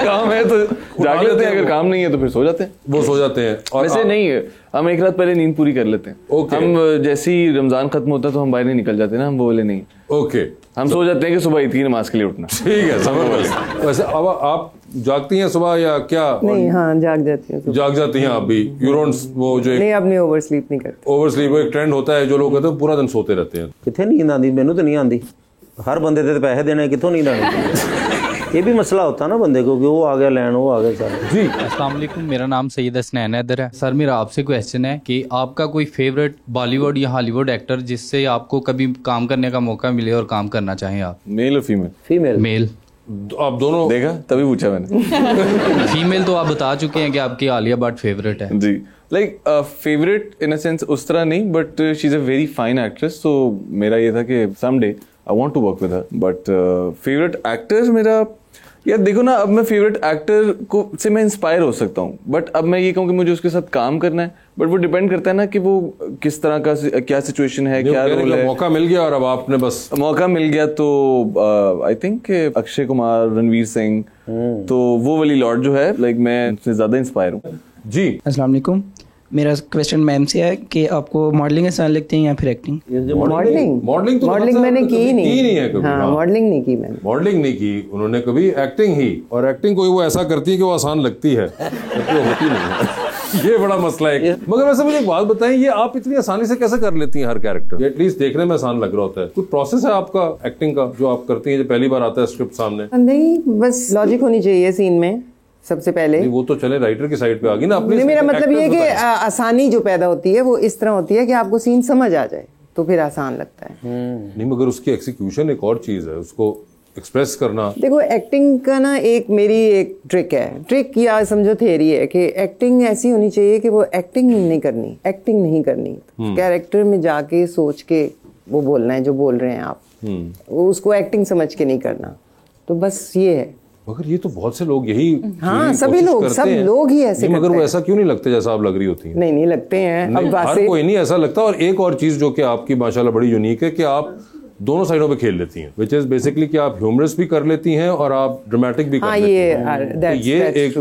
काम है तो जाग लेते हैं अगर काम नहीं है तो फिर सो जाते हैं
वो सो जाते हैं और
वैसे नहीं है हम एक रात पहले नींद पूरी कर लेते हैं
ओके।
हम जैसे ही रमजान खत्म होता है तो हम बाहर नहीं निकल जाते ना हम वो वाले नहीं
ओके
हम सो जाते हैं कि सुबह ईद की नमाज के लिए उठना
ठीक है समझ गए वैसे अब आप जागती हैं सुबह या क्या
नहीं हाँ जाग जाती हूँ
जाग जाती हैं आप भी यू डोंट वो जो
नहीं अपनी ओवर स्लीप नहीं करती
ओवर स्लीप एक ट्रेंड होता है जो लोग कहते हैं पूरा दिन सोते रहते हैं
ਕਿੱਥੇ ਨੀਂਦ ਆਉਂਦੀ ਮੈਨੂੰ ਤਾਂ ਨਹੀਂ ਆਉਂਦੀ ਹਰ ਬੰਦੇ ਤੇ ਪੈਸੇ ਦੇਣੇ ਕਿੱਥੋਂ ਨੀਂਦ ਆਉਣੀ ये भी मसला होता ना बंदे को कि वो आ गया लैंड वो आ गया सारा
जी
अस्सलाम वालेकुम मेरा नाम सैयद हसनैन हैदर है सर मेरा आपसे क्वेश्चन है कि आपका कोई फेवरेट बॉलीवुड या हॉलीवुड एक्टर जिससे आपको कभी काम करने का मौका मिले और काम करना चाहें आप
मेल और फीमेल
फीमेल
मेल
आप दोनों
देखा तभी पूछा मैंने
फीमेल तो आप बता चुके हैं कि आपकी आलिया भट्ट फेवरेट है
जी like favourite in a sense उस तरह नहीं but she is a very fine actress तो मेरा ये था कि someday I want to work with her but favourite actor मेरा यार देखो ना अब मैं फेवरेट एक्टर को से मैं इंस्पायर हो सकता हूँ बट अब मैं ये कहूँ कि मुझे उसके साथ काम करना है बट वो डिपेंड करता है ना कि वो किस तरह का क्या सिचुएशन है क्या रोल है
मौका मिल गया और अब आपने बस
मौका मिल गया तो आई थिंक अक्षय कुमार रणवीर सिंह तो वो वाली लॉर्ड जो है लाइक मैं उनसे ज्यादा इंस्पायर हूँ
जी
अस्सलाम वालेकुम मेरा क्वेश्चन मैम से है कि आपको मॉडलिंग आसान लगती है या फिर एक्टिंग
मॉडलिंग तो
मॉडलिंग मैंने की
नहीं है कभी
हाँ मॉडलिंग नहीं की मैंने
मॉडलिंग नहीं की उन्होंने कभी एक्टिंग ही और एक्टिंग कोई वो ऐसा करती है कि वो आसान लगती है जबकि वो होती नहीं है ये बड़ा मसला है मगर वैसे मुझे एक बात बताएं ये आप इतनी आसानी से कैसे कर लेती हैं हर कैरेक्टर एटलीस्ट देखने में आसान लग रहा होता है कुछ प्रोसेस है आपका एक्टिंग का जो आप करती हैं जो पहली बार आता है स्क्रिप्ट सामने
नहीं बस लॉजिक होनी चाहिए सीन में सबसे पहले
वो तो चले राइटर की साइड पे आ गई ना अपनी
मेरा मतलब ये कि आसानी जो पैदा होती है वो इस तरह होती है कि आपको सीन समझ आ जाए तो फिर आसान लगता है
नहीं मगर उसकी एक्सिक्यूशन एक और चीज है उसको एक्सप्रेस करना
देखो एक्टिंग का ना एक मेरी एक ट्रिक है ट्रिक या समझो थियरी है कि एक्टिंग ऐसी होनी चाहिए कि वो एक्टिंग नहीं करनी एक्टिंग नहीं करनी कैरेक्टर में जाके सोच के वो बोलना है जो बोल रहे हैं आप उसको एक्टिंग समझ के नहीं करना तो बस ये है
मगर ये तो बहुत से लोग यही
हाँ सभी लोग सब लोग ही ऐसे
मगर वो ऐसा क्यों नहीं लगते जैसा आप लग रही होती हैं
नहीं लगते हैं
अब हर कोई नहीं ऐसा लगता और एक और चीज जो कि आपकी माशाल्लाह बड़ी यूनिक है कि आप दोनों साइडों पे खेल लेती हैं विच इज बेसिकली कि आप ह्यूमरस भी कर लेती हैं और आप ड्रामेटिक भी कर लेती हैं ये एक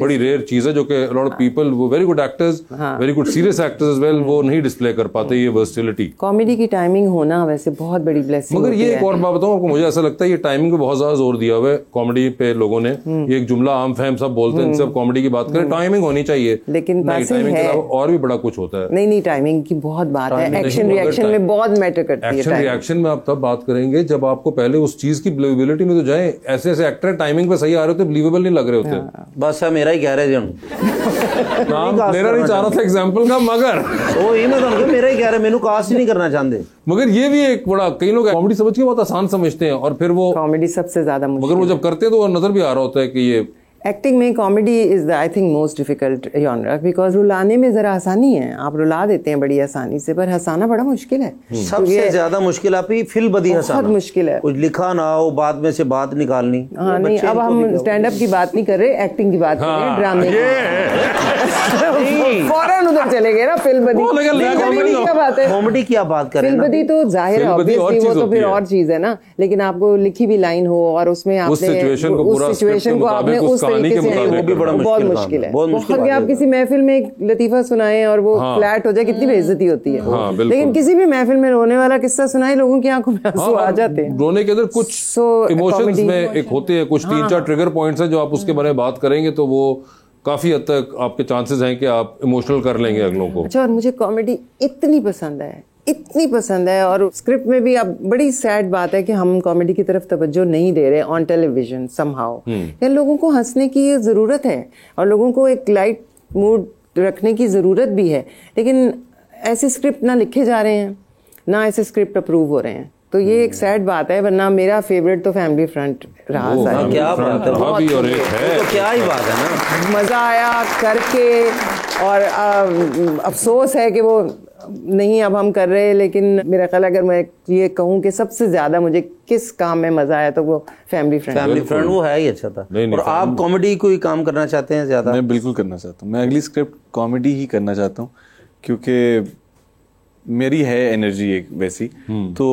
बड़ी रेयर चीज है जो कि लॉट ऑफ पीपल वो very good actors very good serious actors as well वो नहीं डिस्प्ले कर पाते ये वर्सटिलिटी
कॉमेडी की टाइमिंग होना वैसे बहुत बड़ी ब्लेसिंग
मगर ये एक और बात बताऊं आपको मुझे ऐसा लगता है ये टाइमिंग पे बहुत ज्यादा जोर दिया हुआ है कॉमेडी पे लोगों ने ये एक जुमला आम फहम सब बोलते हैं सब कॉमेडी की बात करें टाइमिंग होनी चाहिए
लेकिन
टाइमिंग के अलावा और भी बड़ा कुछ होता है
नहीं टाइमिंग की बहुत बात है एक्शन रिएक्शन में बहुत मैटर करती है
एक्शन रिएक्शन में आप तब बात करेंगे जब आपको पहले उस चीज की बिलीवेबिलिटी में तो जाए ऐसे ऐसे एक्टर टाइमिंग पे सही आ रहे होते बिलीवेबल नहीं लग रहे होते
बस है मेरा ही कह रहे जन
मेरा नहीं चाह रहा था एग्जांपल का मगर
ओ ये मैं तो मेरा ही कह रहे मेनू कास्ट ही नहीं करना चाहते
मगर ये भी एक बड़ा कई लोग कॉमेडी समझ के बहुत आसान समझते हैं और फिर वो
कॉमेडी सबसे ज्यादा
मगर वो जब करते हैं तो नजर भी आ रहा होता है कि ये
एक्टिंग में comedy is the I think most difficult genre because रुलाने में जरा आसानी है आप रुला देते हैं बड़ी आसानी से पर हंसाना बड़ा मुश्किल है
सबसे ज्यादा मुश्किल आप ही फिल बदी हंसाना
बहुत मुश्किल है
कुछ लिखा ना हो बाद में से बात निकालनी
हाँ नहीं अब हम स्टैंड अप की बात नहीं कर रहे एक्टिंग की बात कर रहे हैं ड्रामे फौरन लोग चले गए ना फिल्म बदी। कॉमेडी का बात है,
कॉमेडी की आप बात करें
फिल्म बदी तो जाहिर है ऑब्वियसली वो तो फिर और चीज है ना, लेकिन आपको लिखी भी लाइन हो और उसमें आपने उस सिचुएशन को आपने उस तरीके से, वो भी बड़ा बहुत मुश्किल है। बहुत आप किसी महफिल में एक लतीफा सुनाए और वो फ्लैट हो जाए, कितनी बेइज्जती होती है। लेकिन किसी भी महफिल में रोने वाला किस्सा सुनाए, लोगों की आंखों में आंसू आ जाते हैं।
रोने के अंदर कुछ इमोशंस में एक होते हैं, कुछ 3-4 ट्रिगर पॉइंट्स हैं जो आप उसके बारे में बात करेंगे तो वो काफी हद तक आपके चांसेस हैं कि आप इमोशनल कर लेंगे अगलों को।
अच्छा, और मुझे कॉमेडी इतनी पसंद है और स्क्रिप्ट में भी अब बड़ी सैड बात है कि हम कॉमेडी की तरफ तवज्जो नहीं दे रहे ऑन टेलीविजन समहाउ। यार लोगों को हंसने की जरूरत है और लोगों को एक लाइट मूड रखने की जरूरत भी है, लेकिन ऐसे स्क्रिप्ट ना लिखे जा रहे हैं ना ऐसे स्क्रिप्ट अप्रूव हो रहे हैं, तो ये एक सैड बात है। वरना मेरा फेवरेट तो फैमिली फ्रंट रहा।
क्या बात है,
और एक है
तो क्या ही बात है ना,
मजा आया करके और अफसोस है कि वो नहीं अब हम कर रहे। लेकिन मेरा ख्याल अगर मैं ये कहूँ कि सबसे ज्यादा मुझे किस काम में मजा आया तो वो फैमिली फ्रेंड
वो है ही अच्छा था। और आप कॉमेडी कोई काम करना चाहते हैं ज्यादा?
मैं बिल्कुल करना चाहता हूँ, मैं अगली स्क्रिप्ट कॉमेडी ही करना चाहता हूँ क्योंकि मेरी है एनर्जी एक वैसी। तो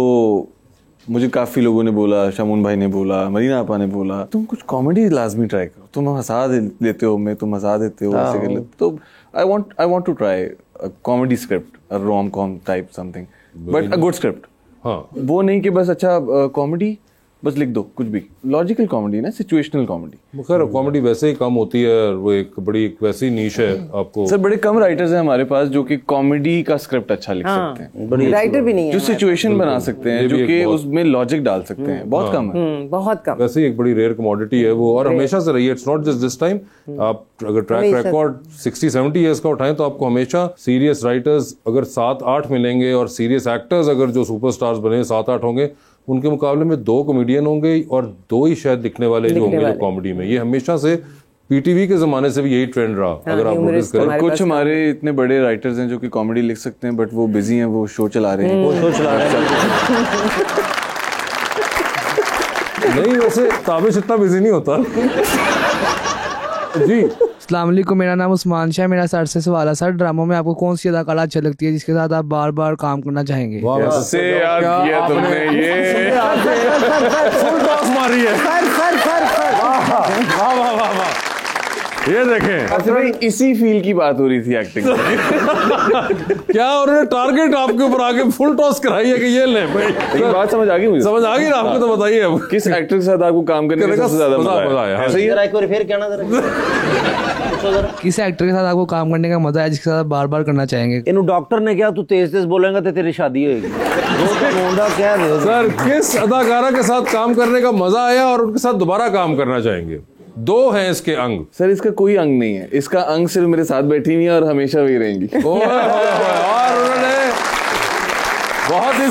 मुझे काफी लोगों ने बोला, शमून भाई ने बोला, मरीना आपा ने बोला, तुम कुछ कॉमेडी लाजमी ट्राई करो, तुम हंसा देते हो, मैं तुम हंसा देते हो, ऐसे कर लेते। तो I want to try comedy script, a rom com type something, but a good script. हाँ, वो नहीं कि बस अच्छा कॉमेडी बस लिख दो, कुछ भी लॉजिकल कॉमेडी ना, सिचुएशनल कॉमेडी।
खैर कॉमेडी वैसे ही कम होती है, वो एक बड़ी वैसी नीश है। आपको
सर बड़े कम राइटर्स हैं हमारे पास जो कि कॉमेडी का स्क्रिप्ट अच्छा लिख सकते हैं,
राइटर भी नहीं है
जो सिचुएशन बना सकते हैं, जो कि उसमें लॉजिक डाल सकते हैं, बहुत कम है,
बहुत कम।
वैसे ही एक बड़ी रेयर कमोडिटी है वो, और हमेशा से रही है। It's not just this time. आप अगर ट्रैक रिकॉर्ड 60-70 ईयर्स का उठाएं तो आपको हमेशा सीरियस राइटर्स अगर 7-8 मिलेंगे और सीरियस एक्टर्स अगर जो सुपरस्टार्स बने 7-8 होंगे, उनके मुकाबले में 2 कॉमेडियन होंगे और 2 ही शायद दिखने वाले जो होंगे कॉमेडी में। ये हमेशा से पीटीवी के जमाने से भी यही ट्रेंड रहा। अगर आप नोटिस करें,
कुछ हमारे इतने बड़े राइटर्स हैं जो कि कॉमेडी लिख सकते हैं, बट वो बिजी हैं, वो शो चला रहे हैं,
नहीं वैसे ताबिश इतना बिजी नहीं होता जी।
अस्सलाम वालेकुम, मेरा नाम उस्मान शाह, मेरा सर से सवाल है सर, ड्रामों में आपको कौन सी अदाकारा अच्छी लगती है जिसके साथ आप बार बार काम करना चाहेंगे?
से याद किया तुमने ये
फुल टॉस मारी है। वाह वाह वाह वाह, ये देखें
इसी फील की बात हो रही थी एक्टिंग
क्या उन्होंने टारगेट आपके ऊपर आके फुल टॉस कराई है कि ये ले भाई।
एक बात समझ आ गई मुझे,
समझ आ गई ना आपको? तो बताइए अब
किस एक्टर के साथ आपको काम करने का सबसे ज्यादा मजा आया?
ऐसे ही एक बार फिर कहना जरा,
किस एक्टर के साथ आपको काम करने का मजा है जिसके साथ बार बार करना चाहेंगे?
इन्हों डॉक्टर ने क्या तू तेज तेज बोलेगा तो तेरी शादी होगी।
सर किस अदाकारा के साथ काम करने का मजा आया और उनके साथ दोबारा काम करना चाहेंगे? 2 हैं इसके अंग।
सर इसका कोई अंग नहीं है, इसका अंग सिर्फ मेरे साथ बैठी हुई है और हमेशा वही रहेंगी।
और उन्होंने बहुत ही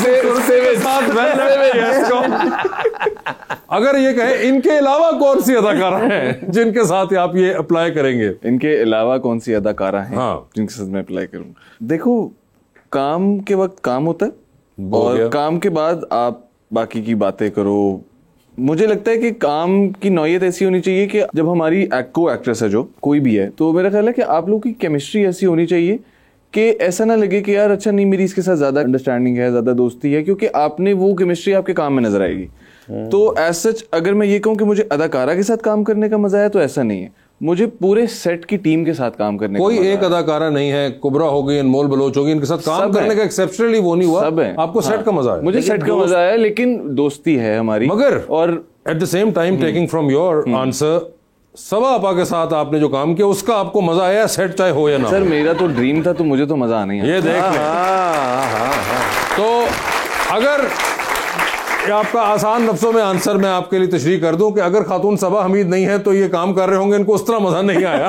अगर ये कहे इनके अलावा कौन सी अदाकारा है जिनके साथ आप ये अप्लाई करेंगे?
इनके अलावा कौन सी अदाकारा है जिनके साथ मैं अप्लाई करूंगा? देखो, काम के वक्त काम होता है और काम के बाद आप बाकी की बातें करो। मुझे लगता है कि काम की नौयत ऐसी होनी चाहिए कि जब हमारी को एक्ट्रेस है जो कोई भी है, तो मेरा ख्याल है कि आप लोगों की केमिस्ट्री ऐसी होनी चाहिए कि ऐसा ना लगे कि यार अच्छा नहीं मेरी इसके साथ ज्यादा अंडरस्टैंडिंग है, ज्यादा दोस्ती है, क्योंकि आपने वो केमिस्ट्री आपके काम में नजर आएगी। तो एज सच अगर मैं ये कहूँ कि मुझे अदाकारा के साथ काम करने का मजा आया, तो ऐसा नहीं है, मुझे पूरे सेट की टीम के साथ काम करने
कोई एक अदाकारा नहीं है, कुबरा हो गई, अनमोल बलोच होगी, इनके साथ काम करने का एक्सेप्शनली वो नहीं हुआ।
सब है,
आपको सेट का मजा आया?
मुझे सेट का मजा आया, लेकिन दोस्ती है हमारी।
मगर
और
at the same time taking from your answer, Saba आपा के साथ आपने जो काम किया उसका आपको मजा आया, सेट चाहे हो या ना?
सर मेरा तो ड्रीम था, तो मुझे तो मजा आना ही है।
ये देख तो अगर आपका आसान लफ्जों में आंसर मैं आपके लिए तशरीह कर दूं कि अगर खातून सबा हमीद नहीं है तो ये काम कर रहे होंगे, इनको उस तरह मजा नहीं आया।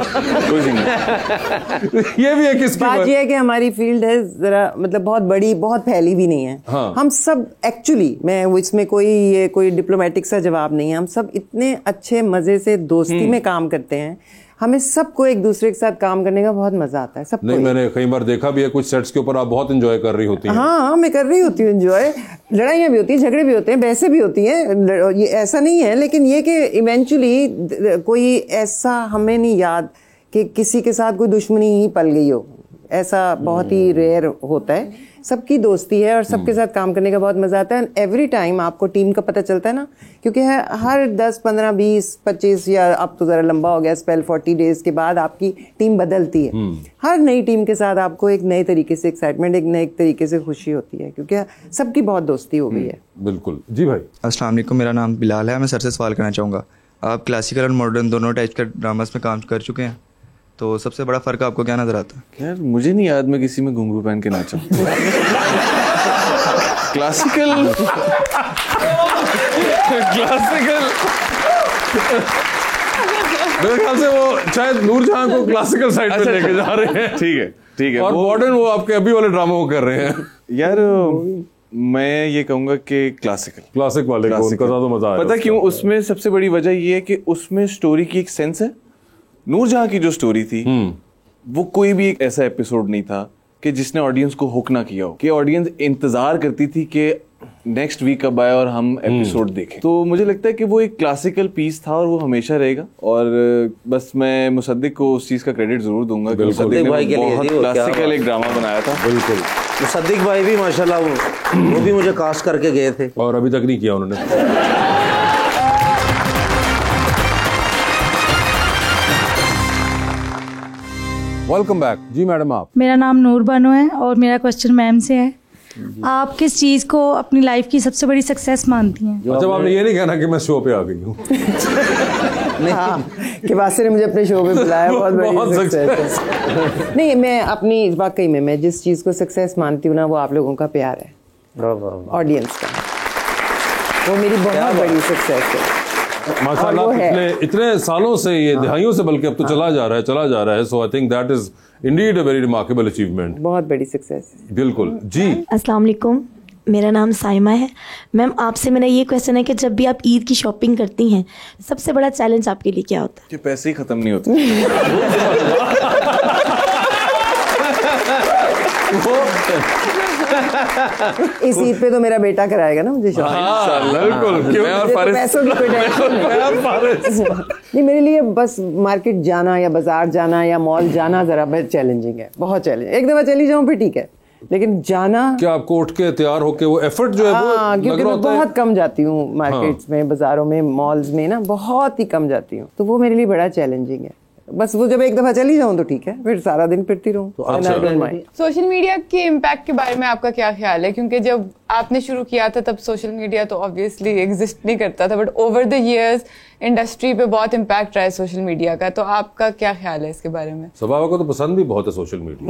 ये भी एक इसकी
बात ये है कि हमारी फील्ड है जरा मतलब बहुत बड़ी, बहुत फैली भी नहीं है।
हाँ।
हम सब एक्चुअली, मैं इसमें कोई डिप्लोमेटिक सा जवाब नहीं है, हम सब इतने अच्छे मजे से दोस्ती में काम करते हैं, हमें सबको एक दूसरे के साथ काम करने का बहुत मजा आता है सबको।
नहीं, मैंने कई बार देखा भी है कुछ सेट्स के ऊपर आप बहुत एंजॉय कर रही होती हैं।
हाँ, मैं कर रही होती हूँ एंजॉय, लड़ाइयाँ भी होती हैं, झगड़े भी होते हैं, बहसें भी होती हैं, ये ऐसा नहीं है, लेकिन ये कि इवेंचुअली कोई ऐसा हमें नहीं याद कि किसी के साथ कोई दुश्मनी ही पल गई हो। ऐसा बहुत ही रेयर होता है। सबकी दोस्ती है और सबके साथ काम करने का बहुत मजा आता है। एवरी टाइम आपको टीम का पता चलता है ना, क्योंकि हर 10, 15, 20, 25 या अब तो ज़रा लंबा हो गया स्पेल, 40 डेज के बाद आपकी टीम बदलती है। हर नई टीम के साथ आपको एक नए तरीके से एक्साइटमेंट, एक नए तरीके से खुशी होती है, क्योंकि सबकी बहुत दोस्ती हो गई है।
बिल्कुल जी भाई।
अस्सलाम वालेकुम, मेरा नाम बिलाल है। मैं सर से सवाल करना चाहूँगा, आप क्लासिकल और मॉडर्न दोनों टाइप के ड्रामास में काम कर चुके हैं, तो सबसे बड़ा फ़र्क आपको क्या नज़र आता है?
यार मुझे नहीं याद मैं किसी में घुंघरू पहन के नाचा। क्लासिकल
मेरे ख्याल से वो शायद नूरजहां को क्लासिकल साइड पे लेके जा रहे हैं।
ठीक है।
और मॉडर्न वो आपके अभी वाले ड्रामा को कर रहे हैं।
यार मैं ये कहूंगा कि क्लासिक
वाले को उनका ज्यादा मजा आया।
पता क्यों? उसमें सबसे बड़ी वजह ये है कि उसमें स्टोरी की एक सेंस है। नूरजहां की जो स्टोरी थी वो कोई भी एक ऐसा एपिसोड नहीं था कि जिसने ऑडियंस को हुक ना किया हो, कि ऑडियंस इंतजार करती थी कि नेक्स्ट वीक कब आए और हम एपिसोड देखें। तो मुझे लगता है कि वो एक क्लासिकल पीस था और वो हमेशा रहेगा। और बस मैं मुसद्दिक को उस चीज का क्रेडिट जरूर दूंगा कि मुसद्दिक ने बहुत क्लासिकल एक ड्रामा बनाया था।
बिल्कुल। मुसद्दिक भाई भी माशाल्लाह वो भी मुझे कास्ट करके गए थे
और अभी तक नहीं किया उन्होंने। वेलकम बैक जी मैडम। आप?
मेरा नाम नूर बानो है और मेरा क्वेश्चन मैम से है, आप किस चीज को अपनी लाइफ की सबसे बड़ी सक्सेस मानती हैं?
अच्छा, आपने ये नहीं कहना कि मैं शो पे आ गई हूँ।
हाँ, कि वासे ने मुझे अपने शो पे बुलाया, बहुत बड़ी सक्सेस है। नहीं, मैं अपनी वाकई में मैं जिस चीज को सक्सेस मानती हूँ ना, वो आप लोगों का प्यार है, ऑडियंस का। वो मेरी बहुत बड़ी सक्सेस है
माशाल्लाह। पिछले इतने सालों से, ये दहाइयों से बल्कि अब तो चला जा रहा है। So I think that is indeed a very remarkable achievement.
बहुत बड़ी सक्सेस।
बिल्कुल जी।
अस्सलाम वालेकुम, मेरा नाम साइमा है। मैम आपसे मेरा ये क्वेश्चन है कि जब भी आप ईद की शॉपिंग करती हैं, सबसे बड़ा चैलेंज आपके लिए क्या होता है?
कि पैसे ही खत्म नहीं होते।
इस ईद पे तो मेरा बेटा कराएगा ना मुझे शॉपिंग।
बिल्कुल।
पैसों की कोई टेंशन नहीं। मेरे लिए बस मार्केट जाना या बाजार जाना या मॉल जाना जरा बहुत चैलेंजिंग है, बहुत चैलेंज। एक दफा चली जाऊं फिर ठीक है, लेकिन जाना
क्या आपको उठ के तैयार होके वो एफर्ट जो है वो
क्योंकि मैं बहुत कम जाती हूँ मार्केट्स में, बाजारों में, मॉल्स में ना बहुत ही कम जाती हूँ, तो वो मेरे लिए बड़ा चैलेंजिंग है। बस वो जब एक दफा चली जाऊं तो ठीक है, फिर सारा दिन फिरती रहूं।
सोशल मीडिया के इम्पैक्ट के बारे में आपका क्या ख्याल है? क्योंकि जब आपने शुरू किया था तब सोशल मीडिया तो ऑब्वियसली एग्जिस्ट नहीं करता था, but over the years industry पे बहुत इम्पैक्ट रहा है सोशल मीडिया का, तो आपका क्या ख्याल है इसके बारे में?
सबावा को तो पसंद भी बहुत है सोशल मीडिया।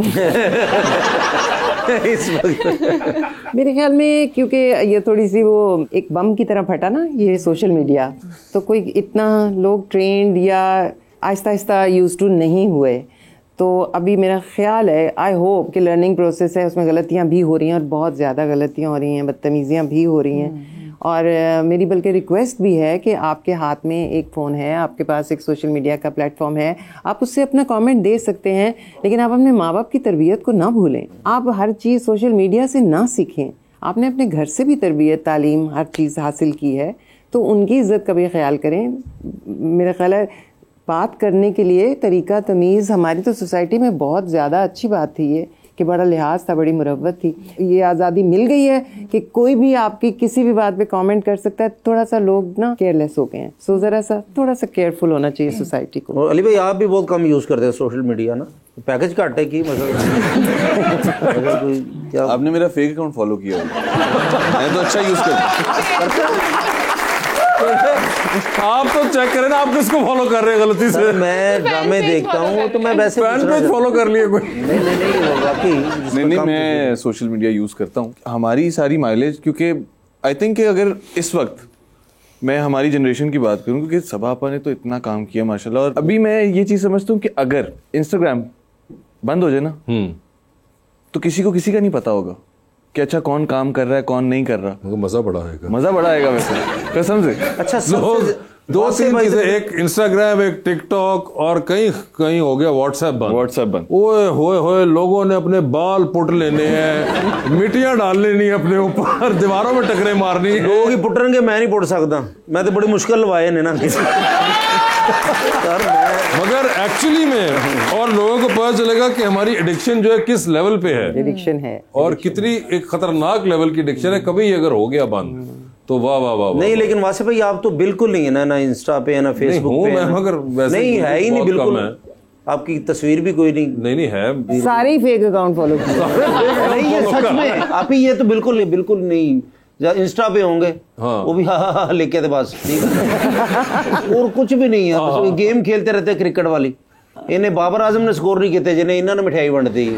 इस वक्त
मेरे ख्याल में क्योंकि ये थोड़ी सी वो एक बम की तरह फटा ना ये सोशल मीडिया, तो कोई इतना लोग ट्रेंड या आहिस्ता आहिस्ता यूज टू नहीं हुए। तो अभी मेरा ख्याल है, आई होप कि लर्निंग प्रोसेस है, उसमें गलतियां भी हो रही हैं और बहुत ज़्यादा गलतियां हो रही हैं, बदतमीजियां भी हो रही हैं। और मेरी बल्कि रिक्वेस्ट भी है कि आपके हाथ में एक फ़ोन है, आपके पास एक सोशल मीडिया का प्लेटफॉर्म है, आप उससे अपना कमेंट दे सकते हैं, लेकिन आप अपने माँ बाप की तरबियत को ना भूलें। आप हर चीज़ सोशल मीडिया से ना सीखें। आपने अपने घर से भी तरबियत, तालीम, हर चीज़ हासिल की है, तो उनकी इज़्ज़त का भी ख्याल करें। मेरा ख्याल है बात करने के लिए तरीका तमीज़ हमारी तो सोसाइटी में बहुत ज़्यादा अच्छी बात थी, ये कि बड़ा लिहाज था, बड़ी मुरव्वत थी। ये आज़ादी मिल गई है कि कोई भी आपकी किसी भी बात पे कमेंट कर सकता है। थोड़ा सा लोग ना केयरलेस हो गए हैं, सो ज़रा सा थोड़ा सा केयरफुल होना चाहिए सोसाइटी को।
अली भाई आप भी बहुत कम यूज़ करते हैं सोशल मीडिया ना, पैकेज काटे की मतलब
आपने मेरा फेक अकाउंट फॉलो किया, मैं तो अच्छा यूज़ करता।
आप तो चेक करें ना, आप किसको फॉलो कर रहे हैं गलती से?
मैं ड्रामे देखता हूँ तो मैं वैसे
फैन पेज फॉलो कर लिए कोई?
नहीं, मैं सोशल मीडिया यूज करता हूँ। हमारी सारी माइलेज, क्योंकि आई थिंक कि अगर इस वक्त मैं हमारी जनरेशन की बात करूँ, क्योंकि सबापा ने तो इतना काम किया माशाल्लाह, और अभी मैं ये चीज समझता हूँ कि अगर इंस्टाग्राम बंद हो जाए ना तो किसी को किसी का नहीं पता होगा कि अच्छा कौन काम कर रहा है, कौन नहीं कर रहा।
मजा बड़ा आएगा,
मजा बड़ा आएगा वैसे कसम से।
अच्छा
दो तीन चीजें, एक इंस्टाग्राम, एक टिकटॉक और कहीं कहीं हो गया व्हाट्सएप बंद। ओए होए लोगों ने अपने बाल पुट लेने हैं, मिट्टियां डाल लेनी है अपने ऊपर, दीवारों में टकरे मारनी है।
लोग ही पुटरनगे, मैं नहीं पुट सकता, मैं तो बड़ी मुश्किल लवाए ने ना
मगर एक्चुअली में और लोगों को पता चलेगा कि हमारी एडिक्शन जो है किस लेवल पे है,
एडिक्शन है
और कितनी एक खतरनाक लेवल की एडिक्शन है। कभी अगर हो गया बंद तो वाह वाह वाह।
नहीं लेकिन वासे भाई आप तो बिल्कुल नहीं है ना इंस्टा पे, ना फेसबुक पे,
मगर वैसे
नहीं है ही नहीं बिल्कुल, आपकी तस्वीर भी कोई नहीं
है,
सारे ही फेक अकाउंट फॉलो
नहीं ये सच में आप ही, ये तो बिल्कुल नहीं। इंस्टा पे होंगे वो भी हाँ लेके थे बस, और कुछ भी नहीं है, गेम खेलते रहते क्रिकेट वाली। इन्हें बाबर आजम ने स्कोर नहीं किए जिन्हें इन्होंने मिठाई बंट दी।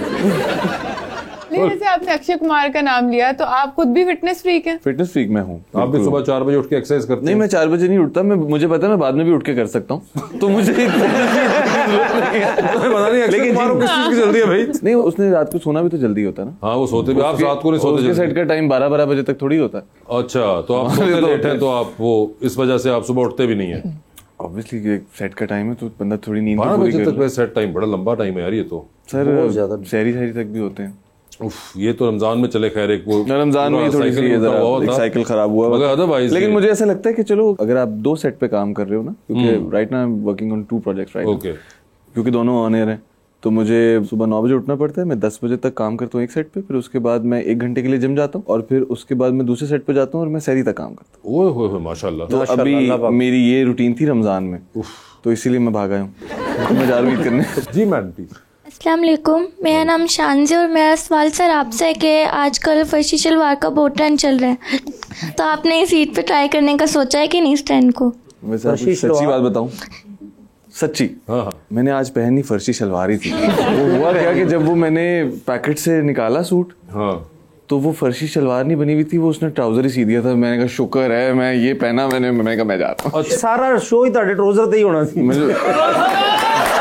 लेकिन जैसे आपने अक्षय कुमार का नाम लिया तो आप खुद भी फिटनेस फ्रीक हैं?
फिटनेस फ्रीक मैं हूँ।
आप भी सुबह 4 बजे उठ के एक्सरसाइज करते हैं?
नहीं, मैं 4 बजे नहीं उठता, मुझे पता है मैं बाद में भी उठ के कर सकता हूँ, तो मुझे
लेकिन किस चीज की जल्दी है भाई?
नहीं, उसने रात को सोना भी तो जल्दी होता है ना।
हाँ वो सोते भी, आप रात को नहीं सोते?
सेट का टाइम 12 बजे तक थोड़ी होता है।
अच्छा, तो आप सोते लेट हैं, तो आप वो इस वजह से आप सुबह उठते भी नहीं है?
ऑब्वियसली सेट का टाइम है तो बंदा थोड़ी नींद
12 बजे तक सेट टाइम बड़ा लंबा टाइम है यार ये तो।
सर शहरी तक भी होते हैं।
उफ, ये तो रमजान में चले, खैर एक वो
रमजान में थोड़ी सी एक साइकिल खराब हुआ,
मगर अदरवाइज
लेकिन मुझे ऐसा लगता है कि चलो अगर आप 2 सेट पे काम कर रहे हो ना, क्योंकि right now I am working on 2 projects right,
okay,
क्योंकि दोनों ऑन एयर हैं, तो मुझे सुबह 9 बजे उठना पड़ता है, मैं 10 बजे तक काम करता हूँ एक सेट पे, फिर उसके बाद मैं 1 घंटे के लिए जिम जाता हूँ, और फिर उसके बाद मैं दूसरे सेट पे जाता हूँ और मैं सहरी तक काम करता हूँ।
ओए होए माशाल्लाह।
तो अभी मेरी ये रूटीन थी रमजान में, तो इसीलिए मैं भागा हूँ मजार ईद करने।
जी मैडम प्लीज।
अस्सलाम वालेकुम, मेरा नाम शानजी और मेरा सवाल सर आपसे है कि आजकल फर्शी शलवार का बहुत ट्रेंड चल रहा है, तो आपने इस ईद पे ट्राई करने का सोचा है कि नहीं इस ट्रेंड को?
वैसे सच्ची बात बताऊं, सच्ची मैंने आज पहनी फर्शी शलवार ही थी। वो हुआ क्या कि जब वो मैंने पैकेट से निकाला सूट, तो वो फर्शी शलवार नहीं बनी हुई थी, वो उसने ट्राउजर ही सी दिया था। मैंने कहा शुक्र है मैं ये पहना, मैंने कहा मैं जाता हूँ।
सारा शो ही ताड़े ट्राउजर ही होना थी,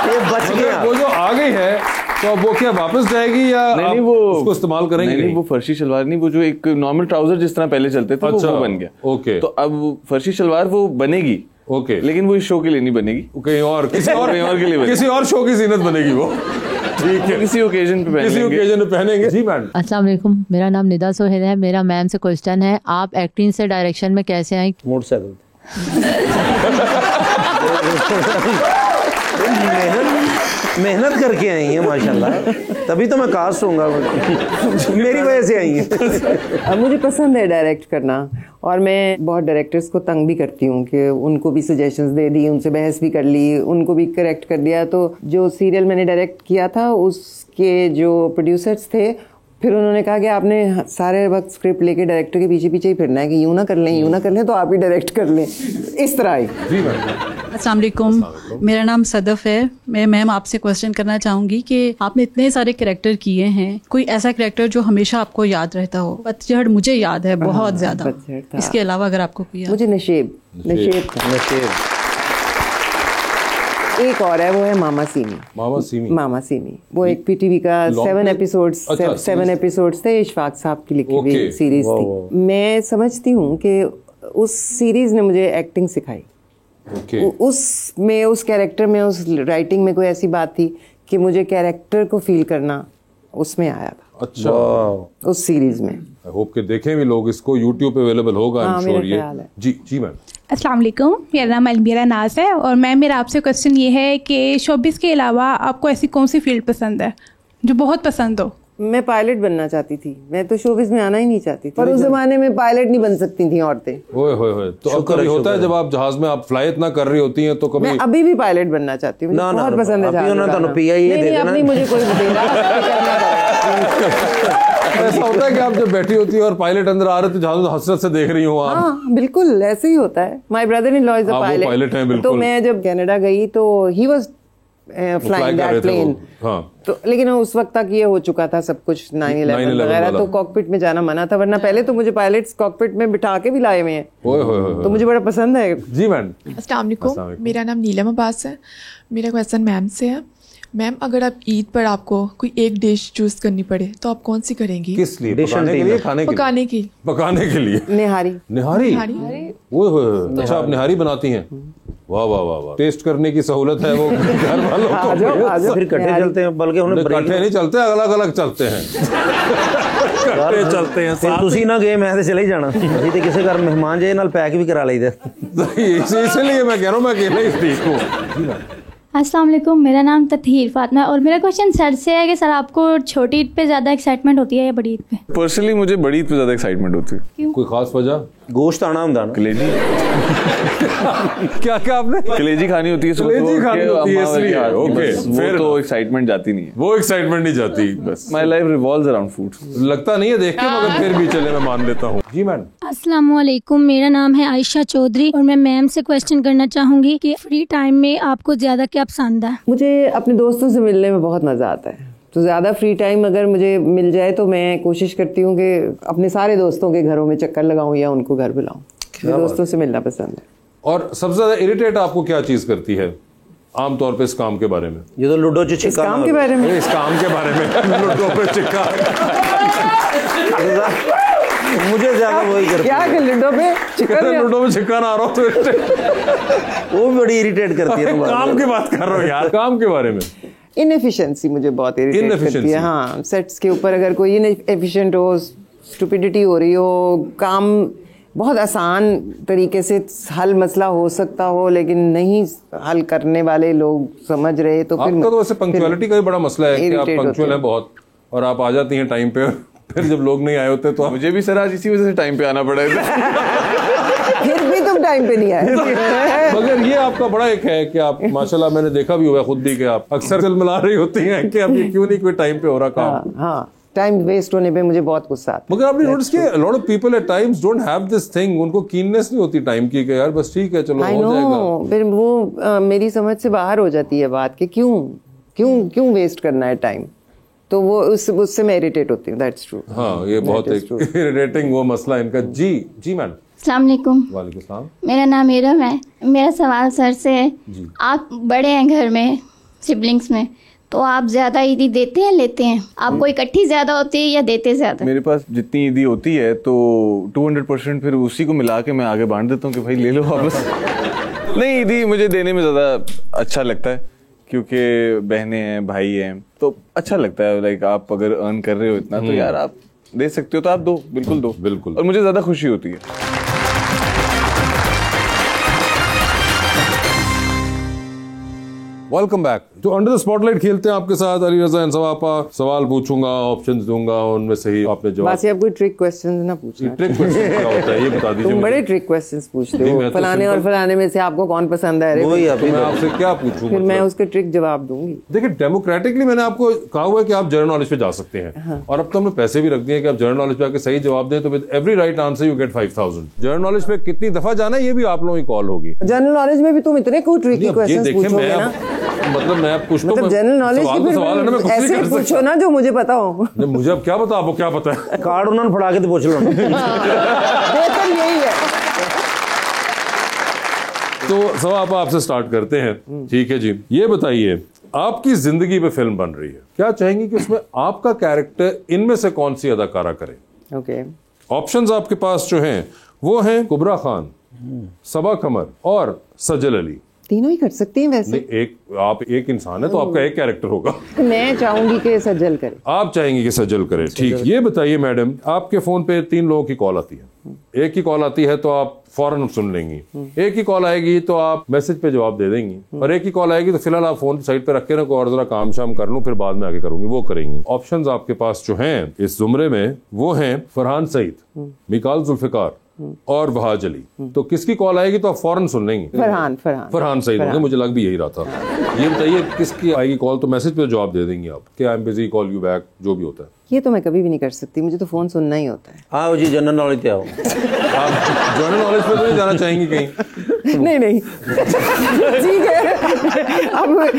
ये बच गया।
वो जो आ गई है तो अब वो क्या वापस जाएगी या
नहीं वो
उसको इस्तेमाल करेंगे?
नहीं वो फर्शी शलवार नहीं, वो जो एक नॉर्मल ट्राउजर जिस तरह पहले चलते थे वो बन गया।
ओके,
तो अब फर्शी शलवार वो बनेगी,
ओके,
लेकिन वो इस शो के लिए नहीं बनेगी,
कहीं और किसी और के लिए, किसी और शो की जीनत बनेगी वो। ठीक है,
किसी ओकेजन पे पहनेंगे,
किसी ओकेजन पे पहनेंगे। जी मैडम।
अस्सलाम वालेकुम, मेरा नाम निदा सोहेल है। मेरा मैम से क्वेश्चन है, आप एक्टिंग से डायरेक्शन में कैसे आए?
मोटरसाइकिल। मेहनत करके आई हैं माशाल्लाह, तभी तो मैं कास्ट होऊंगा, मेरी वजह से आई हैं।
अब मुझे पसंद है डायरेक्ट करना, और मैं बहुत डायरेक्टर्स को तंग भी करती हूँ कि उनको भी सजेशंस दे दी, उनसे बहस भी कर ली, उनको भी करेक्ट कर दिया। तो जो सीरियल मैंने डायरेक्ट किया था उसके जो प्रोड्यूसर्स थे, फिर उन्होंने कहा कि आपने सारे वक्त स्क्रिप्ट लेके डायरेक्टर के पीछे पीछे ही फिरना है कि यूँ ना कर लें, यूँ ना कर लें, तो आप ही डायरेक्ट कर लें, इस तरह ही।
अस्सलाम वालेकुम, मेरा नाम सदफ है। मैं मैम आपसे क्वेश्चन करना चाहूँगी कि आपने इतने सारे कैरेक्टर किए हैं, कोई ऐसा कैरेक्टर जो हमेशा आपको याद रहता हो? पतझड़ मुझे याद है बहुत ज़्यादा, इसके अलावा अगर आपको कोई याद?
मुझे नशेब एक और है, वो है मामा सीमी। वो एक पीटीवी का 7 एपिसोड्स थे, इशफाक साहब की लिखी हुई सीरीज थी। मैं समझती हूँ कि उस सीरीज ने मुझे एक्टिंग सिखाई। उस कैरेक्टर में, उस राइटिंग में कोई ऐसी बात थी कि मुझे कैरेक्टर को फील करना उसमें आया था।
अच्छा,
उस सीरीज में।
आई होप के देखें भी लोग इसको, YouTube पे अवेलेबल होगा।
हाँ,
मेरा
ये ख्याल है।
जी मैम।
अस्सलाम वालेकुम, मेरा नाम अलमीरा नाज है और मैं मेरा आपसे क्वेश्चन ये है कि शोबिस के अलावा आपको ऐसी कौन सी फील्ड पसंद है जो बहुत पसंद हो?
मैं पायलट बनना चाहती थी, मैं तो शोबिस में आना ही नहीं चाहती थी, पर उस जमाने में पायलट नहीं बन सकती थी औरतें।
ओए होए, तो अब कभी होता है जब आप जहाज में आप फ्लाई इतना कर रही होती हैं तो कभी?
मैं अभी भी पायलट बनना चाहती हूँ, मुझे बहुत पसंद है जहाज
उड़ाना।
अपनी मुझे कोई
ऐसा होता है कि आप जब बैठी होती है और पायलट अंदर आ रहे तो जहाज हसरत से देख रही हूँ आप?
हाँ बिल्कुल ऐसे ही होता है। My brother in law is a pilot, तो मैं जब कनाडा गई तो he was flying that plane. तो लेकिन उस वक्त तक ये हो चुका था सब कुछ, 9/11 वगैरह, तो कॉकपिट में जाना मना था, वरना पहले तो मुझे पायलट्स कॉकपिट में बिठा के भी लाए हुए हैं, तो मुझे बड़ा पसंद है।
जी मैम।
अस्सलाम वालेकुम, मेरा नाम नीलम अब्बास है। मेरा क्वेश्चन मैम से है। मैम अगर आप ईद पर आपको कोई एक डिश चूज करनी पड़े तो आप कौन सी करेंगी?
किस लिए? पकाने के लिए, खाने के लिए? पकाने के लिए।
निहारी।
निहारी? वो अच्छा, आप निहारी बनाती हैं? वाह वाह वाह वाह, टेस्ट करने की सहूलत है वो घर वालों को।
फिर कट्ठे चलते हैं, बल्कि उन्हें
कट्ठे नहीं चलते, अलग अलग चलते हैं। कट्ठे चलते हैं साथ।
ਤੁਸੀਂ ना गए, मैं तो चले ही जाना। ਅਸੀਂ ਤੇ ਕਿਸੇ ਘਰ ਮਹਿਮਾਨ ਜੇ ਨਾਲ ਪੈਕ ਵੀ ਕਰਾ ਲਈਦਾ।
इसलिए मैं कह रहा हूँ मैं अकेले ही ठीक हूँ।
अस्सलाम वालेकुम, मेरा नाम ततहीर फातिमा और मेरा क्वेश्चन सर से है कि सर आपको छोटी ईद पे ज़्यादा एक्साइटमेंट होती है या बड़ी ईद पे?
पर्सनली मुझे बड़ी ईद पे ज़्यादा एक्साइटमेंट होती है।
क्यों?
कोई खास वजह?
गोश्त आना होता है,
कलेजी।
क्या क्या आपने?
कलेजी खानी होती है,
कलेजी खानी होती है इसलिए। ओके,
फिर तो एक्साइटमेंट जाती नहीं है।
वो एक्साइटमेंट नहीं जाती। बस
my life revolves around food.
लगता नहीं है देख के, मगर फिर भी चले मैं मान लेता हूँ। जी मैडम।
अस्सलाम वालेकुम, मेरा नाम है आयशा चौधरी और मैं मैम से क्वेश्चन करना चाहूँगी कि फ्री टाइम में आपको ज़्यादा क्या पसंद है?
मुझे अपने दोस्तों से मिलने में बहुत मज़ा आता है, तो ज़्यादा फ्री टाइम अगर मुझे मिल जाए तो मैं कोशिश करती हूँ कि अपने सारे दोस्तों के घरों में चक्कर लगाऊं या उनको घर बुलाऊं। मुझे दोस्तों से मिलना पसंद है।
और सबसे ज़्यादा इरिटेट आपको क्या चीज़ करती है आमतौर पे इस काम के बारे में?
ये तो लूडो चिक्का।
इस काम के बारे में?
इस काम के बारे में लूडो पे चिक्का।
मुझे ज्यादा वही करती
क्या कि लूडो पे चिक्का?
लूडो में चिक्का ना आ रहा हो तो
वो बड़ी इरिटेट करती है।
काम की बात कर रहा हूँ यार, काम के बारे में।
इनएफिशिएंसी मुझे बहुत इरिटेट करती है। हाँ, सेट्स के ऊपर अगर कोई इनएफिशिएंट हो, स्टुपिडिटी हो रही हो, काम बहुत आसान तरीके से हल मसला हो सकता हो लेकिन नहीं हल करने वाले लोग समझ रहे, तो फिर
आपका तो वैसे पंक्चुअलिटी का भी बड़ा मसला है कि आप पंक्चुअल हैं बहुत और आप आ जाती हैं टाइम पे, फिर जब लोग नहीं आए होते तो
मुझे भी सर आज इसी वजह से टाइम पे आना पड़ा है।
फिर भी तुम टाइम पे नहीं आए।
मगर ये आपका बड़ा एक है कि आप माशाल्लाह, मैंने देखा भी हुआ खुद भी कि आप अक्सर मिला रही होती हैं कि अभी क्यों नहीं कोई टाइम पे हो रहा काम।
हाँ, टाइम वेस्ट होने पे मुझे बहुत गुस्सा आता है।
मगर आपने नोटिस किया lot of people at times don't have this thing, उनको कीननेस नहीं होती टाइम की कि यार बस ठीक है चलो हो जाएगा।
फिर वो मेरी समझ से बाहर हो जाती है बात कि क्यों वेस्ट करना है टाइम, तो वो उससे मैं इरिटेट होती हूँ। That's true.
हाँ, ये बहुत इरिटेटिंग वो मसला इनका। जी मैडम।
अस्सलाम वालेकुम।
वालेकुम सलाम।
मेरा नाम इरम है। मेरा सवाल सर से है, आप बड़े हैं घर में, सिबलिंग्स में, तो आप ज्यादा ईदी देते हैं लेते हैं? आपको इकट्ठी ज्यादा होती है या देते ज्यादा?
मेरे पास जितनी ईदी होती है तो 200% फिर उसी को मिला के मैं आगे बांट देता हूँ कि भाई ले लो वापस। नहीं, ईदी मुझे देने में ज्यादा अच्छा लगता है क्योंकि बहनें हैं, भाई हैं, तो अच्छा लगता है। लाइक आप अगर अर्न कर रहे हो इतना तो यार आप दे सकते हो तो आप दो, बिल्कुल दो।
बिल्कुल।
और मुझे ज्यादा खुशी होती है।
Welcome back. तो अंडर द स्पॉटलाइट खेलते हैं आपके साथ। अली रजा इंसवापा, सवाल पूछूंगा, ऑप्शंस दूंगा, उनमें से ही आपने जवाब।
बस अब कोई ट्रिक क्वेश्चंस ना पूछना।
ट्रिक क्वेश्चन क्या होता है ये बता दीजिए।
तुम बड़े ट्रिक क्वेश्चंस पूछते हो, फलाने और फलाने में से आपको कौन पसंद है?
मैं आपसे क्या पूछूं?
फिर मैं उसके ट्रिक जवाब दूंगी।
देखिए, डेमोक्रेटिकली मैंने आपको कहा हुआ है कि आप जनरल नॉलेज पे जा सकते हैं, और अब तो हमने पैसे भी रख दिए कि आप जनरल नॉलेज पे आके सही जवाब दें तो with every right answer you get 5000। General knowledge पे कितनी दफा जाना है ये भी आप लोगों की कॉल होगी।
जनरल नॉलेज में भी तुम इतने कोई ट्रिकी क्वेश्चंस पूछोगे ना,
मतलब मैं कुछ तो
जनरल नॉलेज की ऐसे पूछो ना जो मुझे पता हो।
मुझे अब क्या पता, आपको क्या पता है?
कार्ड उन्होंने फड़ा के तो पूछ लो।
बेहतर यही है।
तो सवाल आपसे स्टार्ट करते हैं, ठीक है जी। ये बताइए, आपकी जिंदगी पे फिल्म बन रही है, क्या चाहेंगी कि उसमें आपका कैरेक्टर इनमें से कौन सी अदाकारा करे?
ओके,
ऑप्शंस आपके पास जो हैं वो हैं कुबरा खान, सबा कमर और सजल अली।
तीनों ही कर सकती हैं वैसे?
नहीं, आप एक इंसान है तो आपका एक कैरेक्टर होगा।
मैं चाहूंगी कि सजल करे।
आप चाहेंगी कि सजल करे, ठीक। ये बताइए मैडम, आपके फोन पे 3 लोगों की कॉल आती है। एक की कॉल आती है तो आप फौरन सुन लेंगी, एक ही कॉल आएगी तो आप मैसेज पे जवाब दे देंगी, और एक ही कॉल आएगी तो फिलहाल आप फोन साइड पे रख के ना को और जरा काम शाम कर लूं फिर बाद में आगे करूंगी, वो करेंगी। ऑप्शंस आपके पास जो हैं इस जुमरे में वो हैं फरहान सईद, मिकाल जुल्फिकार और वहाज अली। तो किसकी कॉल आएगी तो आप फौरन सुन लेंगे? फरहान सईद होंगे, मुझे लग भी यही रहा था। ये बताइए किसकी आएगी कॉल तो मैसेज पे जवाब दे देंगी आप कि I am busy, call you back, जो भी होता है।
ये तो मैं कभी भी नहीं कर सकती, मुझे तो फोन सुनना ही होता है।
आओ जी, जनरल नॉलेज पे आओ।
आप जनरल नॉलेज पे तो नहीं जाना चाहेंगी कहीं?
नहीं ठीक है, अब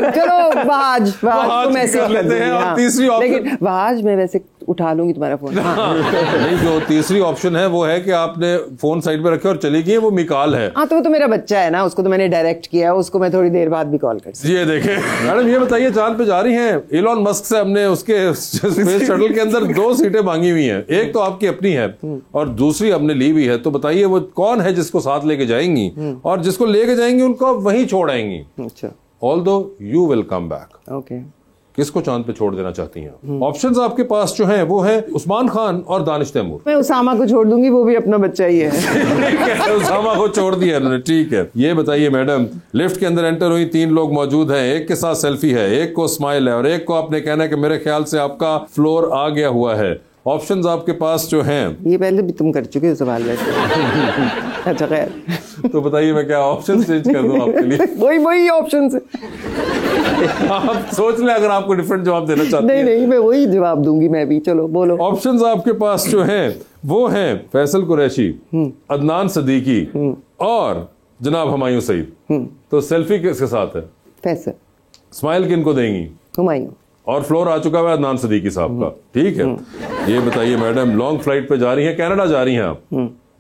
चलो वहाज को मैसेज कर लेते हैं। और तीसरी ऑप्शन, लेकिन वहाज में वैसे उठा लूंगी तुम्हारा फोन।
नहीं, जो तीसरी ऑप्शन है वो है कि आपने फोन साइड पे रखे और चली गई, वो मिकाल है।
हाँ, तो वो तो मेरा बच्चा है ना, उसको तो मैंने डायरेक्ट किया, उसको मैं थोड़ी देर बाद भी कॉल कर सकती।
ये देखें मैडम, ये बताइए चांद पे जा रही हैं, इलॉन मस्क से हमने उसके स्पेस शटल के अंदर 2 सीटें मांगी हुई हैं, एक तो आपकी अपनी है और दूसरी हमने ली भी है, तो बताइए वो कौन है जिसको साथ लेके जाएंगी और जिसको लेके जाएंगी उनको वहीं छोड़ आएंगी।
अच्छा,
although you will come back.
Okay,
किसको चांद पे छोड़ देना चाहती हैं? ऑप्शंस आपके पास जो हैं वो है उस्मान खान और दानिश तैमूर।
मैं उसामा को छोड़ दूंगी, वो भी अपना बच्चा ही है।
उसामा को छोड़ दिया उन्होंने, ठीक है। ये बताइए मैडम, लिफ्ट के अंदर एंटर हुई, 3 लोग मौजूद हैं, एक के साथ सेल्फी है, एक को स्माइल है और एक को आपने कहना है कि मेरे ख्याल से आपका फ्लोर आ गया हुआ है। ऑप्शंस आपके पास जो हैं,
ये पहले भी तुम कर चुके हो सवाल वैसे। अच्छा, खैर
तो बताइए मैं क्या ऑप्शन चेंज कर दूं आपके लिए?
वही ऑप्शन से
आप सोच लें अगर आपको डिफरेंट जवाब देना चाहते हैं।
नहीं, मैं वही जवाब दूंगी मैं भी। चलो बोलो।
ऑप्शंस आपके पास जो हैं वो हैं फैसल कुरैशी, अदनान सदीकी और जनाब हुमायूं सईद। तो सेल्फी किसके साथ है?
फैसल।
स्माइल किनको देंगी?
हुमायूं।
और फ्लोर आ चुका है अदनान सदीकी साहब का, ठीक है। ये बताइए मैडम, लॉन्ग फ्लाइट पे जा रही हैं, कनाडा जा रही हैं आप,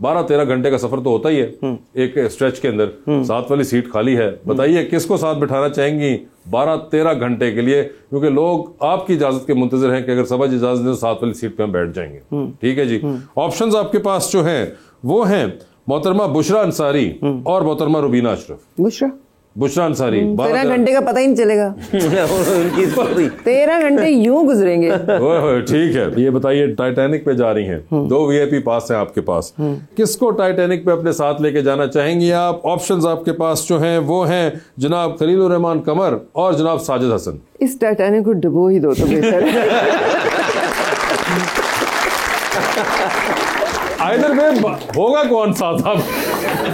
12-13 घंटे का सफर तो होता ही है एक स्ट्रेच के अंदर, साथ वाली सीट खाली है, बताइए किसको साथ बिठाना चाहेंगी 12-13 घंटे के लिए? क्योंकि लोग आपकी इजाजत के मुंतजर हैं कि अगर सबाज इजाजत दें तो साथ वाली सीट पे हम बैठ जाएंगे, ठीक है जी। ऑप्शंस आपके पास जो हैं वो हैं मोहतरमा बुशरा अंसारी और मोहतरमा रुबीना अशरफ। बुशरा अंसारी,
13 घंटे का पता ही नहीं चलेगा। 13 घंटे यूं गुजरेंगे।
ठीक है। ये बताइए, टाइटैनिक पे जा रही हैं, 2 VIP पास है आपके पास, किसको टाइटैनिक पे अपने साथ लेके जाना चाहेंगी आप? ऑप्शंस आपके पास जो हैं वो हैं जनाब खलीलुर रहमान कमर और जनाब साजिद हसन।
इस टाइटैनिक को डुबो ही दो तो बेहतर है।
आइदर में होगा कौन साथ, आप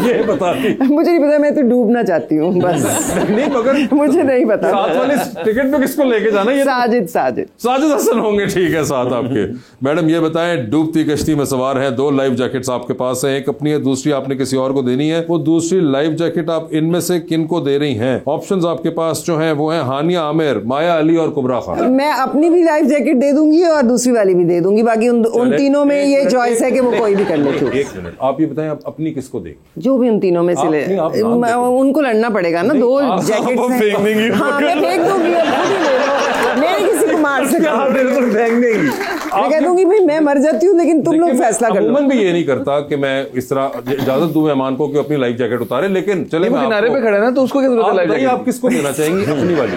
ये बता दी।
मुझे नहीं पता, मैं तो डूबना चाहती हूँ बस।
नहीं, मगर
मुझे नहीं पता
साथ वाली टिकट पे किसको लेके जाना? ये साजिद हसन होंगे, ठीक है, साथ आपके। मैडम ये बताएं, डूबती कश्ती में सवार हैं, 2 लाइफ जैकेट्स आपके पास हैं, एक अपनी है, दूसरी आपने किसी और को देनी है। वो दूसरी लाइफ जैकेट आप इनमें से किन को दे रही हैं? ऑप्शंस आपके पास जो हैं वो हैं हानिया आमिर, माया अली और कुबरा खान।
मैं अपनी भी लाइफ जैकेट दे दूंगी और दूसरी वाली भी दे दूंगी, बाकी उन तीनों में ये चॉइस है कि वो कोई भी कर ले।
एक मिनट, आप ये बताएं, आप अपनी किसको देंगे?
जो भी उन तीनों में से ले, उनको लड़ना पड़ेगा ना। 2 जैकेट हाँ, मैं फेंक दूंगी, मैं किसी को मार सकता, बिल्कुल फेंक देंगी। मैं कह दूंगी भाई मैं मर जाती हूँ, लेकिन तुम लोग फैसला कर लो।
अमूमन भी ये नहीं करता कि मैं इस तरह इजाजत दूं मेहमान को कि अपनी लाइफ जैकेट उतारे, लेकिन चले मैं
किनारे पे खड़ा है ना, तो उसको क्या जरूरत है लाइफ जैकेट?
आप किसको देना चाहेंगी अपनी वाली?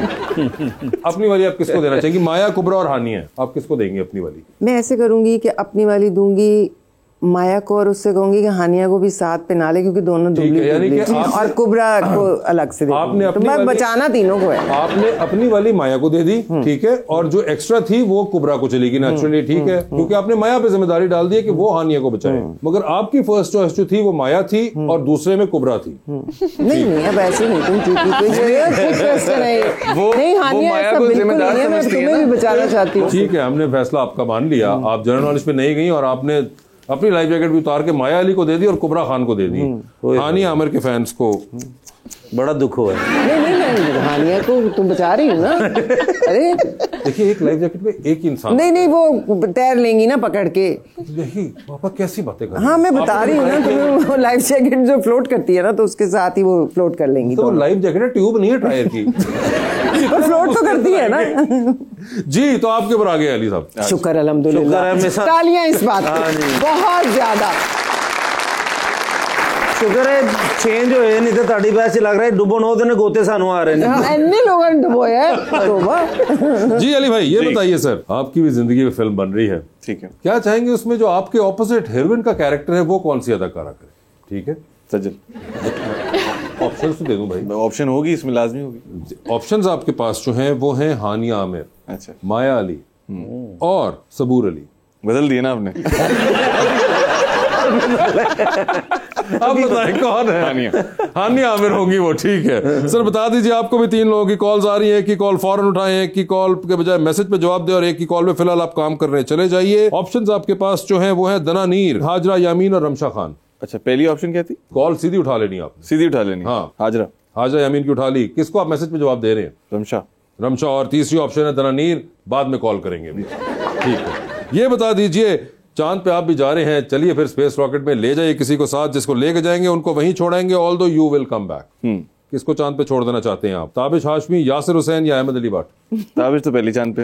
अपनी वाली आप किसको देना चाहेंगी? माया, कुबरा और हानिया, आप किसको देंगी अपनी वाली?
मैं ऐसे करूंगी कि अपनी वाली दूंगी माया को और उससे कहूंगी कि हानिया को भी साथ पे ना ले, क्योंकि दोनों दुबली और कुबरा को अलग से दे।
आपने
तो मैं बचाना तीनों को है।
आपने अपनी वाली माया को दे दी, ठीक है, और जो एक्स्ट्रा थी वो कुबरा को चलेगी नेचुरली, ठीक है, क्योंकि आपने माया पे जिम्मेदारी डाल दी कि वो हानिया को बचाए। मगर आपकी फर्स्ट चॉइस जो थी वो माया थी और दूसरे में कुबरा थी।
नहीं, अब ऐसे नहीं, तुम तुम्हें भी बचाना चाहती हूँ।
ठीक है, हमने फैसला आपका मान लिया, आप जनरल नॉलेज पे नहीं गई और आपने अपनी लाइफ जैकेट भी उतार के माया अली को दे दी और कुबरा खान को दे दी। हानिया आमिर के फैंस को
बड़ा दुख हुआ है।
नहीं, हानिया को तुम बचा रही हो ना। अरे
देखिए, एक लाइफ जैकेट में एक इंसान
नहीं, वो तैर लेंगी ना पकड़ के।
नहीं पापा, कैसी बातें कर रही
हैं? हाँ, मैं बता रही हूँ ना तुम्हें, लाइफ जैकेट जो फ्लोट करती है ना, तो उसके साथ ही वो फ्लोट कर लेंगी।
तो लाइफ जैकेट ट्यूब नहीं है टायर की।
फ्लोट तो करती है ना।
जी, तो आपके ऊपर आ गए अली साहब।
शुक्र अल्हम्दुलिल्लाह, तालियां इस बात की बहुत ज्यादा।
शुक्र है चेंज होए, नहीं तो ताड़ी बहस लग रहा है डुबो 9 दिन गोते सानू आ रहे हैं।
इतने लोगों ने डुबोया है।
जी अली भाई, ये बताइए सर, आपकी भी जिंदगी में फिल्म बन रही है, ठीक है, क्या चाहेंगे उसमें जो आपके ऑपोजिट हीरोइन का कैरेक्टर है वो कौन सी अदाकारा करे? ठीक है, सजल। ऑप्शन तो दे दूं भाई?
ऑप्शन होगी इसमें, लाजमी होगी।
ऑप्शंस आपके पास जो हैं वो हैं हानिया आमिर,
अच्छा,
माया अली और सबूर अली।
बदल दिए ना आपने।
आप बताएं कौन है? हानिया आमिर होंगी वो, ठीक है। सर बता दीजिए, आपको भी 3 लोगों की कॉल्स आ रही है, एक की कॉल फौरन उठाएं, एक की कॉल के बजाय मैसेज पे जवाब दे और एक की कॉल पे फिलहाल आप काम कर रहे हैं, चले जाइए। ऑप्शंस आपके पास जो हैं वो हैं दना नीर, हाजरा यामीन और रमशा खान।
अच्छा, पहली ऑप्शन क्या थी?
कॉल सीधी उठा लेनी, आप सीधी उठा लेनी। हाँ, हाजरा यामीन की उठा ली। किसको आप मैसेज पे जवाब दे रहे हैं? रमशा। और तीसरी ऑप्शन है दना नीर, बाद में कॉल करेंगे। ठीक है, ये बता दीजिए, चांद पे आप भी जा रहे हैं, चलिए फिर स्पेस रॉकेट में ले जाइए किसी को साथ, जिसको लेके जाएंगे उनको वहीं छोड़ेंगे, although you will come back. किसको चांद पे छोड़ देना चाहते हैं आप? ताबिश हाशमी, यासिर हुसैन या अहमद अली भट्ट?
ताबिश तो पहली चांद पे।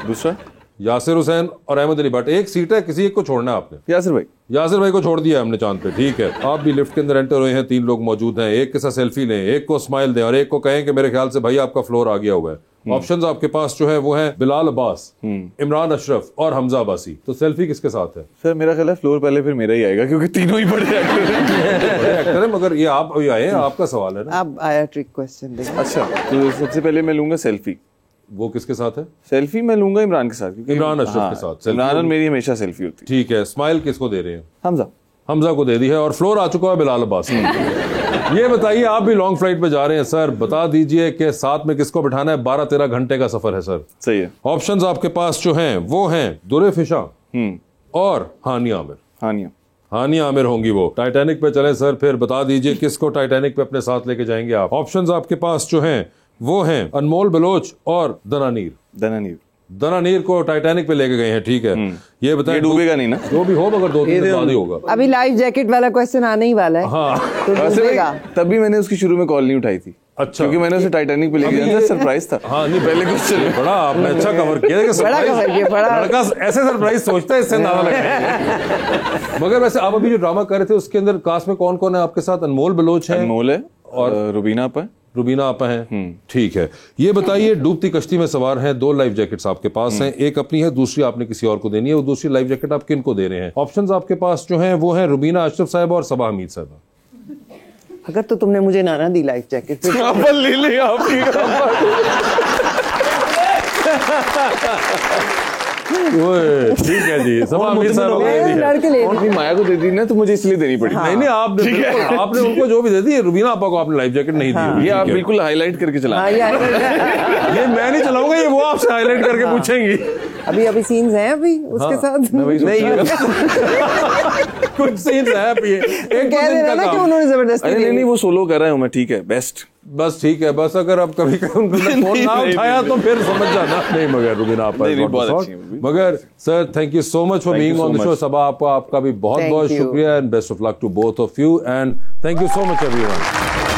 दूसरा
यासिर हुसैन और अहमद अली भट्ट। एक सीट है, किसी एक को छोड़ना है आपने।
यासिर भाई।
यासिर भाई को छोड़ दिया हमने चांद पे, ठीक है। आप भी लिफ्ट के अंदर एंटर हुए हैं, 3 लोग मौजूद हैं, एक के साथ सेल्फी लें, एक को स्माइल दें और एक को कहें कि मेरे ख्याल से भाई आपका फ्लोर आ गया हुआ है। ऑप्शंस आपके पास जो है वो है बिलाल अब्बास, इमरान अशरफ और हमजा अब्बासी। तो सेल्फी किसके साथ है?
सर मेरा ख्याल है फ्लोर पहले फिर मेरा ही आएगा, क्योंकि तीनों ही बड़े
एक्टर है। मगर ये आप अभी आए हैं, आपका सवाल है ना।
अब आया ट्रिक क्वेश्चन।
अच्छा, तो सबसे पहले मैं लूंगा सेल्फी।
वो किसके साथ है?
सेल्फी मैं लूंगा इमरान के साथ, क्योंकि
इमरान अशरफ के साथ।
इमरान और मेरी हमेशा सेल्फी होती है।
ठीक है, स्माइल किसको दे रहे हैं?
हमजा
को दे दी है और फ्लोर आ चुका है बिलाल अब्बास। ये बताइए, आप भी लॉन्ग फ्लाइट पे जा रहे हैं सर, बता दीजिए कि साथ में किसको बिठाना है? 12-13 घंटे का सफर है सर।
सही है।
ऑप्शंस आपके पास जो हैं वो हैं दुरे फिशा और हानिया आमिर। हानिया आमिर होंगी वो। टाइटैनिक पे चले सर, फिर बता दीजिए किसको टाइटैनिक पे अपने साथ लेके जाएंगे आप? ऑप्शंस आपके पास जो हैं वो हैं अनमोल बलोच और दनानीर को टाइटैनिक पे लेके गए हैं, ठीक है। ये बताएं,
डूबेगा नहीं ना?
जो भी हो, मगर 2-3 दिन बाद ही होगा।
अभी लाइफ जैकेट वाला क्वेश्चन आने ही वाला है।
हाँ।
तो डूबेगा।
तभी मैंने उसकी शुरू में कॉल नहीं उठाई थी।
अच्छा,
क्योंकि मैंने उसे टाइटैनिक पे लेके गया था, सरप्राइज था।
हाँ, नहीं पहले क्वेश्चन बड़ा आपने अच्छा कवर किया कि लड़का ऐसे सरप्राइज सोचता है, इससे अंदाजा लगाएंगे। मगर वैसे आप अभी जो ड्रामा कर रहे थे उसके अंदर कास्ट में कौन कौन है आपके साथ? अनमोल बलोच है,
अनमोल है और रुबीना आपा हैं, ठीक है। ये बताइए, डूबती कश्ती में सवार हैं, 2 लाइफ जैकेट्स आपके पास हैं, एक अपनी है, दूसरी आपने किसी और को देनी है। वो दूसरी लाइफ जैकेट आप किन को दे रहे हैं? ऑप्शंस आपके पास जो हैं वो हैं रुबीना अशरफ साहिबा और सबा हमीद साहिबा।
अगर तो तुमने मुझे ना दी लाइफ जैकेट
ले ले
ठीक है जी, सबा हमीद साहिबा
अपनी माया को दे दी ना, तो मुझे इसलिए देनी पड़ी।
नहीं आपने उनको जो भी दे दी, रुबीना आपा को आपने लाइफ जैकेट नहीं दी।
ये आप बिल्कुल हाईलाइट करके चला।
ये मैं नहीं चलाऊंगा, ये वो आपसे हाईलाइट करके पूछेंगी।
अभी सीन्स हैं अभी उसके साथ नहीं
कुछ सीन्स हैं अभी। एक
कह रहे ना कि उन्होंने जबरदस्ती।
नहीं, वो सोलो कर रहा हूँ मैं, ठीक है, बेस्ट।
बस ठीक है, बस अगर आप कभी उनको फोन ना उठाया तो फिर समझ जाना। नहीं मगर रुबीना आप मगर sir, thank you so much for being on the show. Saba आपका भी बहुत बहुत शुक्रिया and best of luck to both of you and thank you so much everyone.